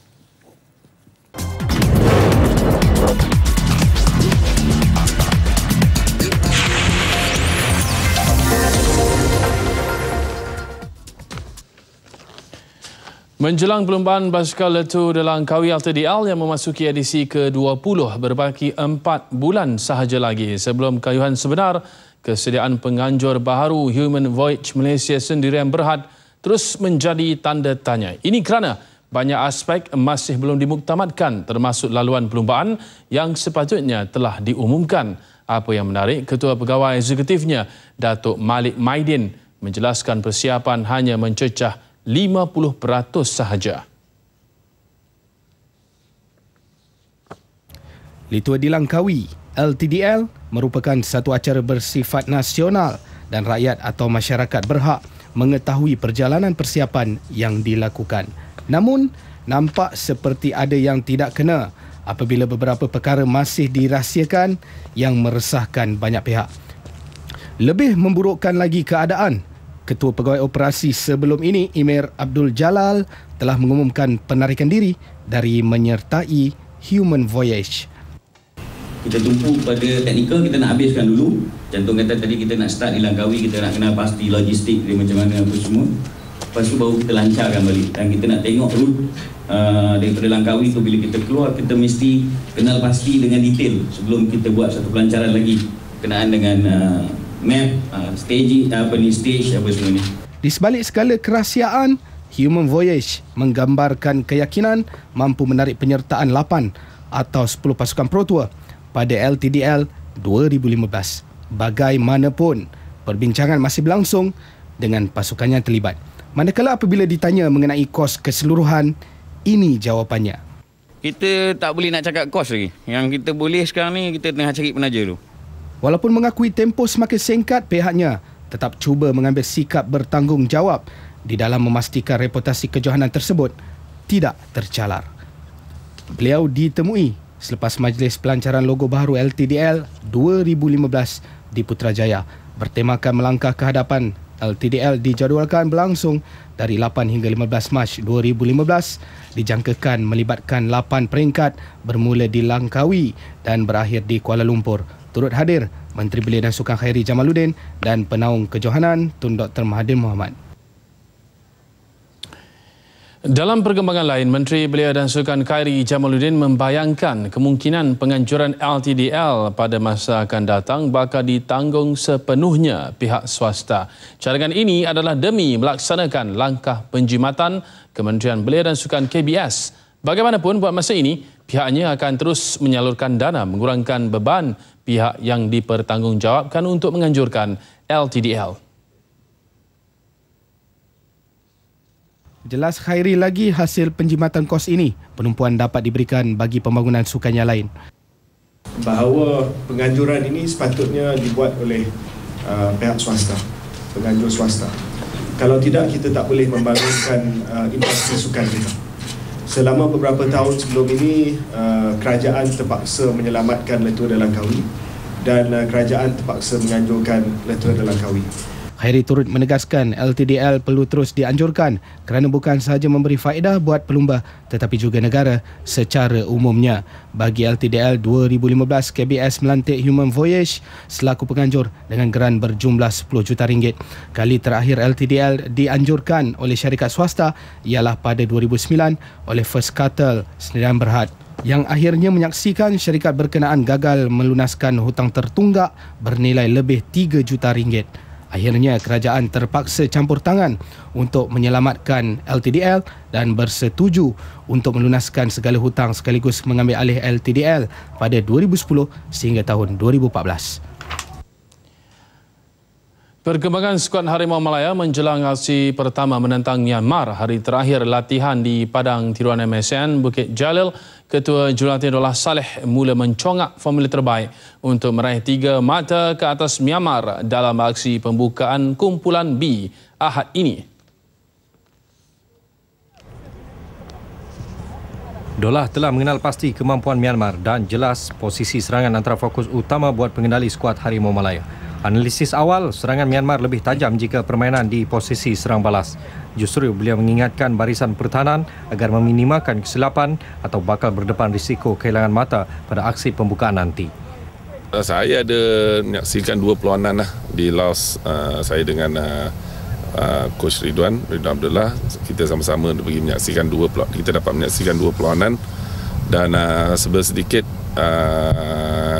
Menjelang perlombaan basikal Tour de Langkawi LTDL yang memasuki edisi ke-20 berbaki 4 bulan sahaja lagi sebelum kayuhan sebenar, kesediaan penganjur baharu Human Voyage Malaysia Sendirian Berhad terus menjadi tanda tanya. Ini kerana banyak aspek masih belum dimuktamadkan termasuk laluan perlombaan yang sepatutnya telah diumumkan. Apa yang menarik, Ketua Pegawai Eksekutifnya Datuk Malik Maidin menjelaskan persiapan hanya mencecah 50% sahaja. Litua di Langkawi, LTDL merupakan satu acara bersifat nasional dan rakyat atau masyarakat berhak mengetahui perjalanan persiapan yang dilakukan. Namun, nampak seperti ada yang tidak kena apabila beberapa perkara masih dirahsiakan yang meresahkan banyak pihak. Lebih memburukkan lagi keadaan, Ketua Pegawai Operasi sebelum ini, Emir Abdul Jalal, telah mengumumkan penarikan diri dari menyertai Human Voyage. Kita tumpu pada teknikal, kita nak habiskan dulu. Contoh kata tadi kita nak start di Langkawi, kita nak kenal pasti logistik dia macam mana apa semua. Lepas tu baru kita lancarkan balik. Dan kita nak tengok route daripada Langkawi tu bila kita keluar, kita mesti kenal pasti dengan detail sebelum kita buat satu pelancaran lagi. Kenaan dengan map, stage apa semua ni. Di sebalik segala kerahsiaan, Human Voyage menggambarkan keyakinan mampu menarik penyertaan 8 atau 10 pasukan Pro Tour pada LTDL 2015. Bagaimanapun, perbincangan masih berlangsung dengan pasukan yang terlibat. Manakala apabila ditanya mengenai kos keseluruhan, ini jawapannya. Kita tak boleh nak cakap kos lagi. Yang kita boleh sekarang ni, kita tengah cari penaja dulu. Walaupun mengakui tempoh semakin singkat, pihaknya tetap cuba mengambil sikap bertanggungjawab di dalam memastikan reputasi kejohanan tersebut tidak tercalar. Beliau ditemui selepas majlis pelancaran logo baharu LTDL 2015 di Putrajaya bertemakan melangkah ke hadapan. LTDL dijadualkan berlangsung dari 8 hingga 15 Mac 2015, dijangkakan melibatkan 8 peringkat bermula di Langkawi dan berakhir di Kuala Lumpur. Turut hadir Menteri Belia dan Sukan Khairi Jamaluddin dan Penaung Kejohanan Tun Dr. Mahathir Mohamad. Dalam perkembangan lain, Menteri Belia dan Sukan Khairi Jamaluddin membayangkan kemungkinan penganjuran LTDL pada masa akan datang bakal ditanggung sepenuhnya pihak swasta. Cadangan ini adalah demi melaksanakan langkah penjimatan Kementerian Belia dan Sukan KBS. Bagaimanapun, buat masa ini, pihaknya akan terus menyalurkan dana mengurangkan beban pihak yang dipertanggungjawabkan untuk menganjurkan LTDL. Jelas khairi lagi hasil penjimatan kos ini, penumpuan dapat diberikan bagi pembangunan sukan yang lain. Bahawa penganjuran ini sepatutnya dibuat oleh pihak swasta, penganjur swasta. Kalau tidak, kita tak boleh membangunkan industri sukan kita. Selama beberapa tahun sebelum ini, kerajaan terpaksa menyelamatkan Letera Langkawi dan kerajaan terpaksa menganjurkan Letera Langkawi. Khairi turut menegaskan LTDL perlu terus dianjurkan kerana bukan sahaja memberi faedah buat pelumba tetapi juga negara secara umumnya. Bagi LTDL, 2015 KBS melantik Human Voyage selaku penganjur dengan geran berjumlah RM10 juta. Kali terakhir LTDL dianjurkan oleh syarikat swasta ialah pada 2009 oleh First Cattle Sdn Bhd yang akhirnya menyaksikan syarikat berkenaan gagal melunaskan hutang tertunggak bernilai lebih RM3 juta. Akhirnya kerajaan terpaksa campur tangan untuk menyelamatkan LTDL dan bersetuju untuk melunaskan segala hutang sekaligus mengambil alih LTDL pada 2010 sehingga tahun 2014. Perkembangan skuad Harimau Malaya menjelang aksi pertama menentang Myanmar. Hari terakhir latihan di Padang Tiruan MSN Bukit Jalil, Ketua Jurulatih Dollah Saleh mula mencongak formula terbaik untuk meraih 3 mata ke atas Myanmar dalam aksi pembukaan kumpulan B Ahad ini. Dollah telah mengenal pasti kemampuan Myanmar dan jelas posisi serangan antara fokus utama buat pengendali skuad Harimau Malaya. Analisis awal, serangan Myanmar lebih tajam jika permainan di posisi serang balas. Justru beliau mengingatkan barisan pertahanan agar meminimalkan kesilapan atau bakal berdepan risiko kehilangan mata pada aksi pembukaan nanti. Saya ada menyaksikan 2 perlawanan di Laos, saya dengan Coach Ridwan Abdullah. Kita sama-sama pergi menyaksikan kita dapat menyaksikan 2 perlawanan dan sedikit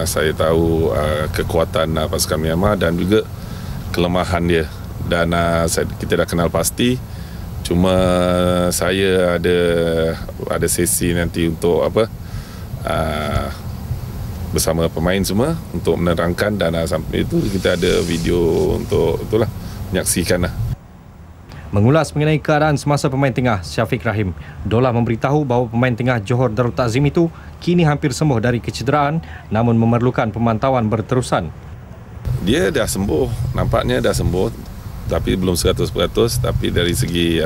saya tahu kekuatan pasukan Myanmar dan juga kelemahan dia dan kita dah kenal pasti. Cuma saya ada sesi nanti untuk bersama pemain semua untuk menerangkan dan sampai itu kita ada video untuk itulah menyaksikan lah. Mengulas mengenai keadaan semasa pemain tengah Syafiq Rahim, Dollah memberitahu bahawa pemain tengah Johor Darul Takzim itu kini hampir sembuh dari kecederaan namun memerlukan pemantauan berterusan. Dia dah sembuh, nampaknya dah sembuh tapi belum 100%, tapi dari segi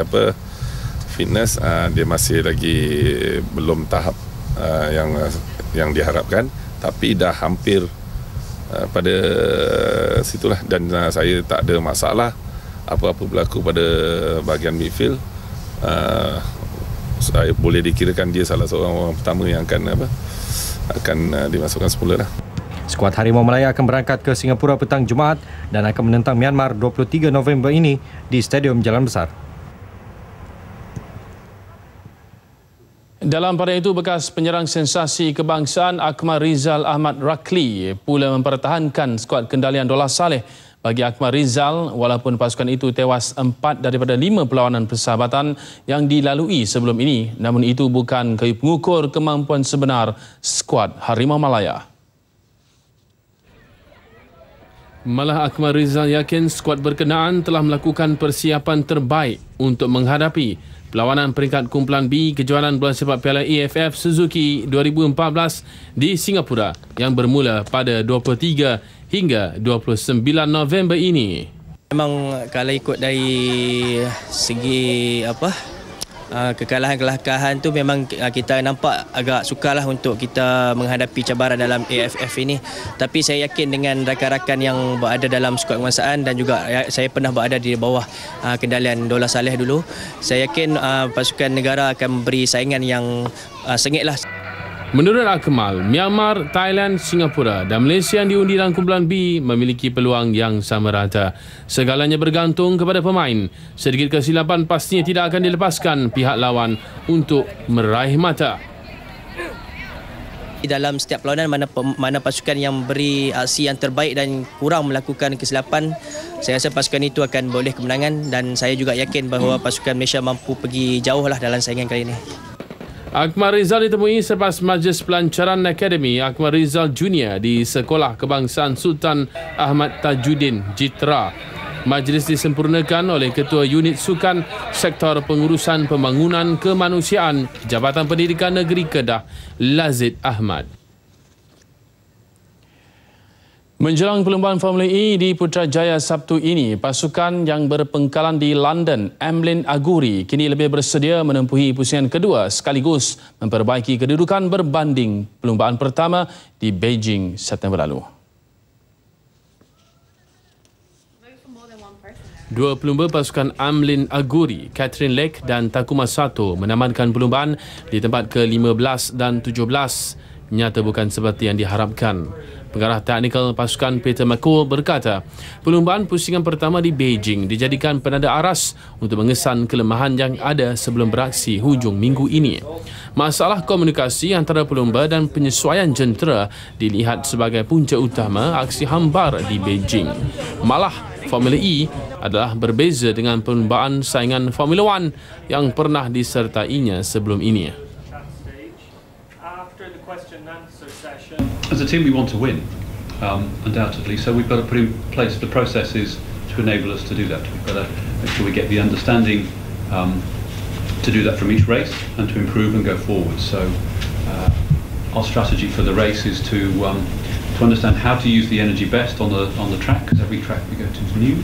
fitness dia masih lagi belum tahap yang diharapkan, tapi dah hampir pada situlah dan saya tak ada masalah apa-apa berlaku pada bahagian midfield. Saya boleh dikirakan dia salah seorang orang pertama yang akan dimasukkan semula lah. Skuad Harimau Malaya akan berangkat ke Singapura petang Jumaat dan akan menentang Myanmar 23 November ini di Stadium Jalan Besar. Dalam pada itu, bekas penyerang sensasi kebangsaan Akmal Rizal Ahmad Rakli pula mempertahankan skuad kendalian Dollah Saleh. Bagi Akmal Rizal, walaupun pasukan itu tewas 4 daripada 5 perlawanan persahabatan yang dilalui sebelum ini, namun itu bukan kayu pengukur kemampuan sebenar skuad Harimau Malaya. Malah Akmal Rizal yakin skuad berkenaan telah melakukan persiapan terbaik untuk menghadapi perlawanan peringkat kumpulan B kejuaraan bola sepak Piala AFF Suzuki 2014 di Singapura yang bermula pada 23 hingga 29 November ini. Memang kalau ikut dari segi kekalahan-kelakahan tu memang kita nampak agak sukarlah untuk kita menghadapi cabaran dalam AFF ini. Tapi saya yakin dengan rakan-rakan yang berada dalam skuad kebangsaan dan juga saya pernah berada di bawah kendalian Dollah Saleh dulu, saya yakin pasukan negara akan memberi saingan yang sengitlah. Menurut Akmal, Myanmar, Thailand, Singapura dan Malaysia yang diundi dalam kumpulan B memiliki peluang yang sama rata. Segalanya bergantung kepada pemain. Sedikit kesilapan pastinya tidak akan dilepaskan pihak lawan untuk meraih mata. Dalam setiap perlawanan mana pasukan yang beri aksi yang terbaik dan kurang melakukan kesilapan, saya rasa pasukan itu akan boleh kemenangan dan saya juga yakin bahawa pasukan Malaysia mampu pergi jauh lah dalam saingan kali ini. Akmal Rizal ditemui selepas majlis pelancaran Akademi Akmal Rizal Junior di Sekolah Kebangsaan Sultan Ahmad Tajuddin Jitra. Majlis disempurnakan oleh Ketua Unit Sukan Sektor Pengurusan Pembangunan Kemanusiaan Jabatan Pendidikan Negeri Kedah, Lazid Ahmad. Menjelang perlumbaan Formula E di Putrajaya Sabtu ini, pasukan yang berpengkalan di London, Amlin Aguri, kini lebih bersedia menempuhi pusingan kedua sekaligus memperbaiki kedudukan berbanding perlumbaan pertama di Beijing September lalu. Dua pelumba pasukan Amlin Aguri, Catherine Lake dan Takuma Sato menamatkan perlumbaan di tempat ke-15 dan 17. Nyata bukan seperti yang diharapkan. Pengarah teknikal pasukan Peter McCall berkata, perlumbaan pusingan pertama di Beijing dijadikan penanda aras untuk mengesan kelemahan yang ada sebelum beraksi hujung minggu ini. Masalah komunikasi antara pelumba dan penyesuaian jentera dilihat sebagai punca utama aksi hambar di Beijing. Malah, Formula E adalah berbeza dengan perlumbaan saingan Formula One yang pernah disertainya sebelum ini. As a team, we want to win, undoubtedly. So we've got to put in place the processes to enable us to do that. We've got to make sure we get the understanding to do that from each race and to improve and go forward. So our strategy for the race is to understand how to use the energy best on the track, because every track we go to is new,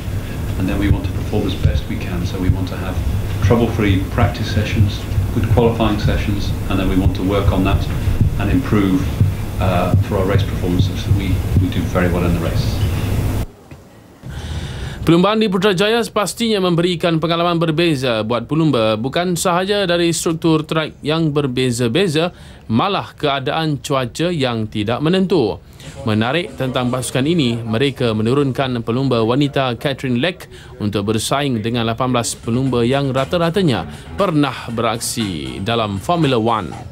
and then we want to perform as best we can. So we want to have trouble-free practice sessions, good qualifying sessions, and then we want to work on that and improve for our race performances so we do very well in the race. Perlumbaan di Putrajaya pastinya memberikan pengalaman berbeza buat pelumba, bukan sahaja dari struktur track yang berbeza-beza, malah keadaan cuaca yang tidak menentu. Menarik tentang pasukan ini, mereka menurunkan pelumba wanita Catherine Lake untuk bersaing dengan 18 pelumba yang rata-ratanya pernah beraksi dalam Formula One.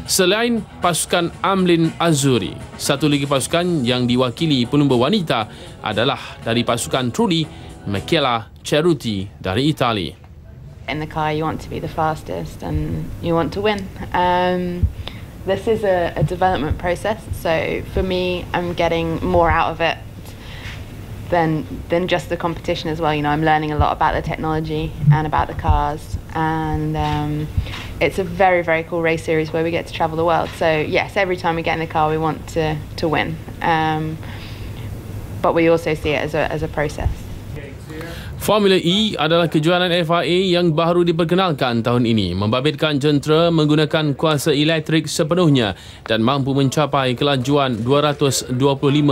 Selain pasukan Amlin Azuri, satu lagi pasukan yang diwakili pelumba wanita adalah dari pasukan Trulli, Michela Ceruti dari Itali. In the car you want to be the fastest and you want to win. This is a development process, so for me I'm getting more out of it than just the competition as well. You know, I'm learning a lot about the technology and about the cars, and it's a very, very cool race series where we get to travel the world. So yes, every time we get in the car we want to win, but we also see it as a process. Formula E adalah kejuaraan FIA yang baru diperkenalkan tahun ini, membabitkan jentera menggunakan kuasa elektrik sepenuhnya dan mampu mencapai kelajuan 225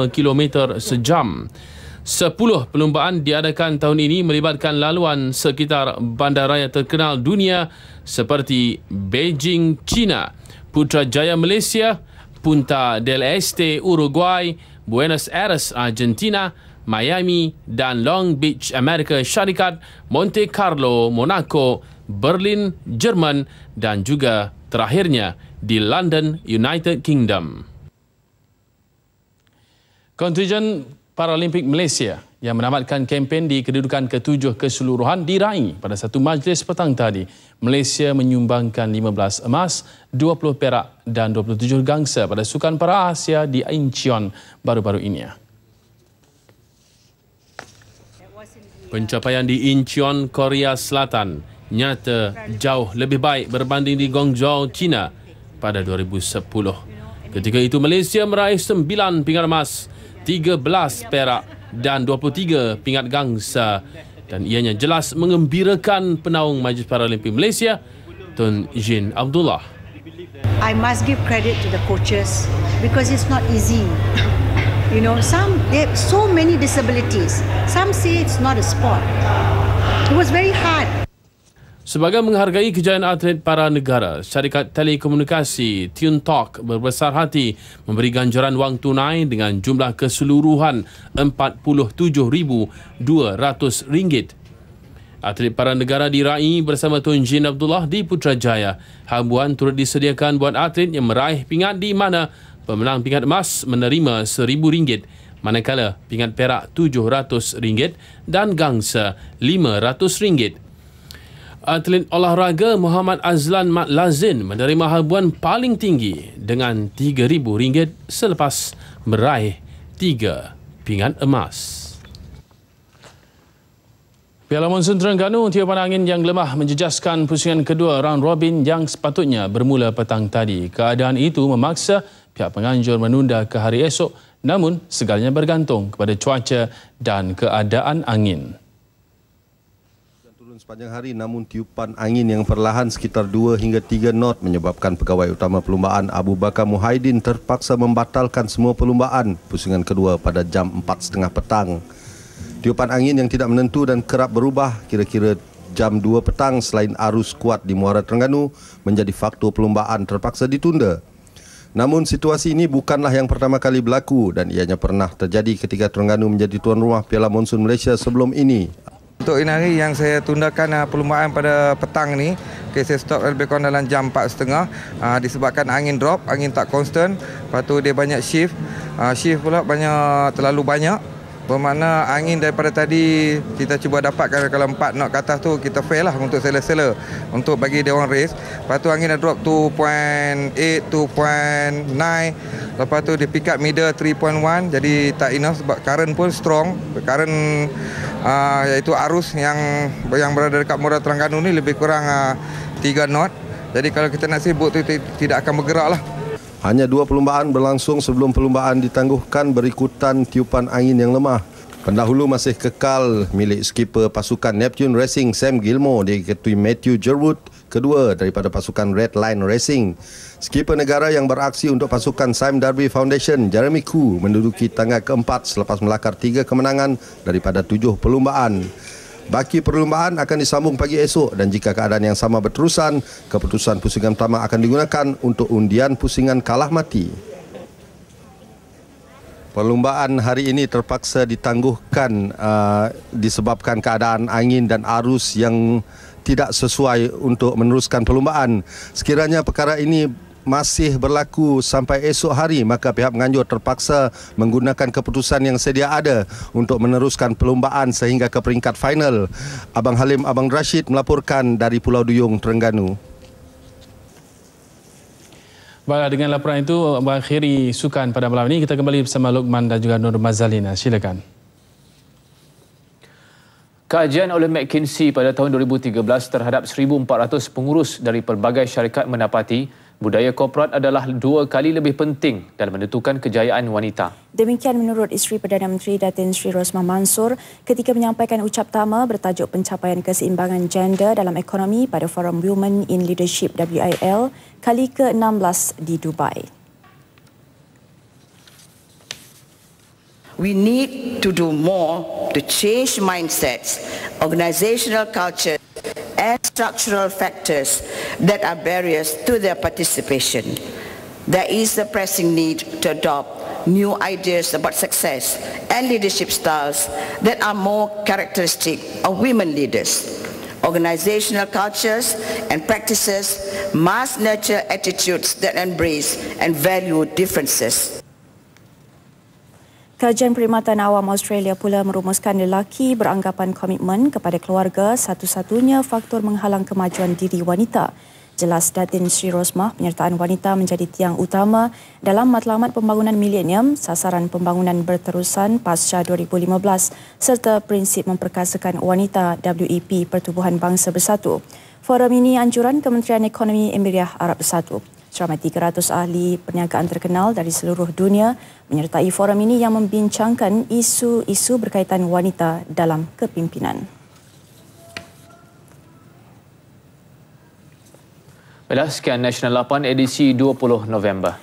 km sejam. 10 perlumbaan diadakan tahun ini melibatkan laluan sekitar bandaraya terkenal dunia seperti Beijing, China, Putrajaya, Malaysia, Punta del Este, Uruguay, Buenos Aires, Argentina, Miami dan Long Beach, Amerika Syarikat, Monte Carlo, Monaco, Berlin, Jerman dan juga terakhirnya di London, United Kingdom. Kontijen Paralimpik Malaysia yang menamatkan kempen di kedudukan ke-7 keseluruhan diraih pada satu majlis petang tadi. Malaysia menyumbangkan 15 emas, 20 perak dan 27 gangsa pada Sukan Para Asia di Incheon baru-baru ini. Pencapaian di Incheon, Korea Selatan nyata jauh lebih baik berbanding di Guangzhou, China pada 2010. Ketika itu Malaysia meraih 9 pingat emas, 13 perak dan 23 pingat gangsa, dan ianya jelas mengembirakan penaung Majlis Paralimpik Malaysia, Tun Jin Abdullah. I must give credit to the coaches because it's not easy. You know, they have so many disabilities. Some say it's not a sport. It was very hard. Sebagai menghargai kejayaan atlet para negara, syarikat telekomunikasi TuneTalk berbesar hati memberi ganjaran wang tunai dengan jumlah keseluruhan RM47,200. Atlet para negara diraih bersama Tun Jin Abdullah di Putrajaya. Habuan turut disediakan buat atlet yang meraih pingat di mana pemenang pingat emas menerima RM1,000, manakala pingat perak RM700 dan gangsa RM500. Atlet olahraga Muhammad Azlan Mat Lazin menerima habuan paling tinggi dengan RM3,000 selepas meraih 3 pingat emas. Piala Monsun Terengganu, tiupan angin yang lemah menjejaskan pusingan kedua round robin yang sepatutnya bermula petang tadi. Keadaan itu memaksa pihak penganjur menunda ke hari esok, namun segalanya bergantung kepada cuaca dan keadaan angin. Turun sepanjang hari, namun tiupan angin yang perlahan sekitar 2 hingga 3 knot menyebabkan pegawai utama perlumbaan Abu Bakar Muhaiddin terpaksa membatalkan semua perlumbaan pusingan kedua pada jam 4.30 petang. Tiupan angin yang tidak menentu dan kerap berubah kira-kira jam 2 petang selain arus kuat di Muara Terengganu menjadi faktor perlumbaan terpaksa ditunda. Namun situasi ini bukanlah yang pertama kali berlaku dan ianya pernah terjadi ketika Terengganu menjadi tuan rumah Piala Monsun Malaysia sebelum ini. Untuk ini hari yang saya tundakan perlumbaan pada petang ni, saya stop lebih kurang dalam jam 4.30 disebabkan angin drop, angin tak konstan, lepas tu dia banyak shift. Shift pula terlalu banyak. Bermakna angin daripada tadi kita cuba dapatkan kalau 4 knot ke atas tu kita fail lah untuk sela-sela untuk bagi dia orang race. Lepas tu angin dah drop 2.8, 2.9. Lepas tu dia pick up middle 3.1 jadi tak enough sebab current pun strong. Current iaitu arus yang berada dekat Muara Terengganu ni lebih kurang 3 knot. Jadi kalau kita nak sibuk tu tidak akan bergerak lah. Hanya 2 perlumbaan berlangsung sebelum perlumbaan ditangguhkan berikutan tiupan angin yang lemah. Pendahulu masih kekal milik skipper pasukan Neptune Racing Sam Gilmore diketui Matthew Jerwood, kedua daripada pasukan Red Line Racing. Skipper negara yang beraksi untuk pasukan Sime Darby Foundation, Jeremy Khoo, menduduki tangga keempat selepas melakar 3 kemenangan daripada 7 perlumbaan. Baki perlumbaan akan disambung pagi esok dan jika keadaan yang sama berterusan, keputusan pusingan pertama akan digunakan untuk undian pusingan kalah mati. Perlumbaan hari ini terpaksa ditangguhkan disebabkan keadaan angin dan arus yang tidak sesuai untuk meneruskan perlumbaan. Sekiranya perkara ini masih berlaku sampai esok hari, maka pihak penganjur terpaksa menggunakan keputusan yang sedia ada untuk meneruskan perlumbaan sehingga ke peringkat final. Abang Halim Abang Rashid melaporkan dari Pulau Duyung, Terengganu. Baiklah, dengan laporan itu mengakhiri sukan pada malam ini. Kita kembali bersama Luqman dan juga Nur Mazalina. Silakan. Kajian oleh McKinsey pada tahun 2013 terhadap 1,400 pengurus dari pelbagai syarikat mendapati budaya korporat adalah 2 kali lebih penting dalam menentukan kejayaan wanita. Demikian menurut Isteri Perdana Menteri Datin Sri Rosmah Mansor ketika menyampaikan ucap tama bertajuk pencapaian keseimbangan gender dalam ekonomi pada Forum Women in Leadership WIL kali ke-16 di Dubai. We need to do more to change mindsets, organizational culture, and structural factors that are barriers to their participation. There is a pressing need to adopt new ideas about success and leadership styles that are more characteristic of women leaders. Organizational cultures and practices must nurture attitudes that embrace and value differences. Kajian Perkhidmatan Awam Australia pula merumuskan lelaki beranggapan komitmen kepada keluarga satu-satunya faktor menghalang kemajuan diri wanita. Jelas Datin Sri Rosmah, penyertaan wanita menjadi tiang utama dalam matlamat pembangunan milenium, sasaran pembangunan berterusan pasca 2015 serta prinsip memperkasakan wanita WEP Pertubuhan Bangsa Bersatu. Forum ini anjuran Kementerian Ekonomi Emirat Arab Bersatu. Seramai 300 ahli perniagaan terkenal dari seluruh dunia menyertai forum ini yang membincangkan isu-isu berkaitan wanita dalam kepimpinan. Baiklah, sekian Nasional 8 edisi 20 November.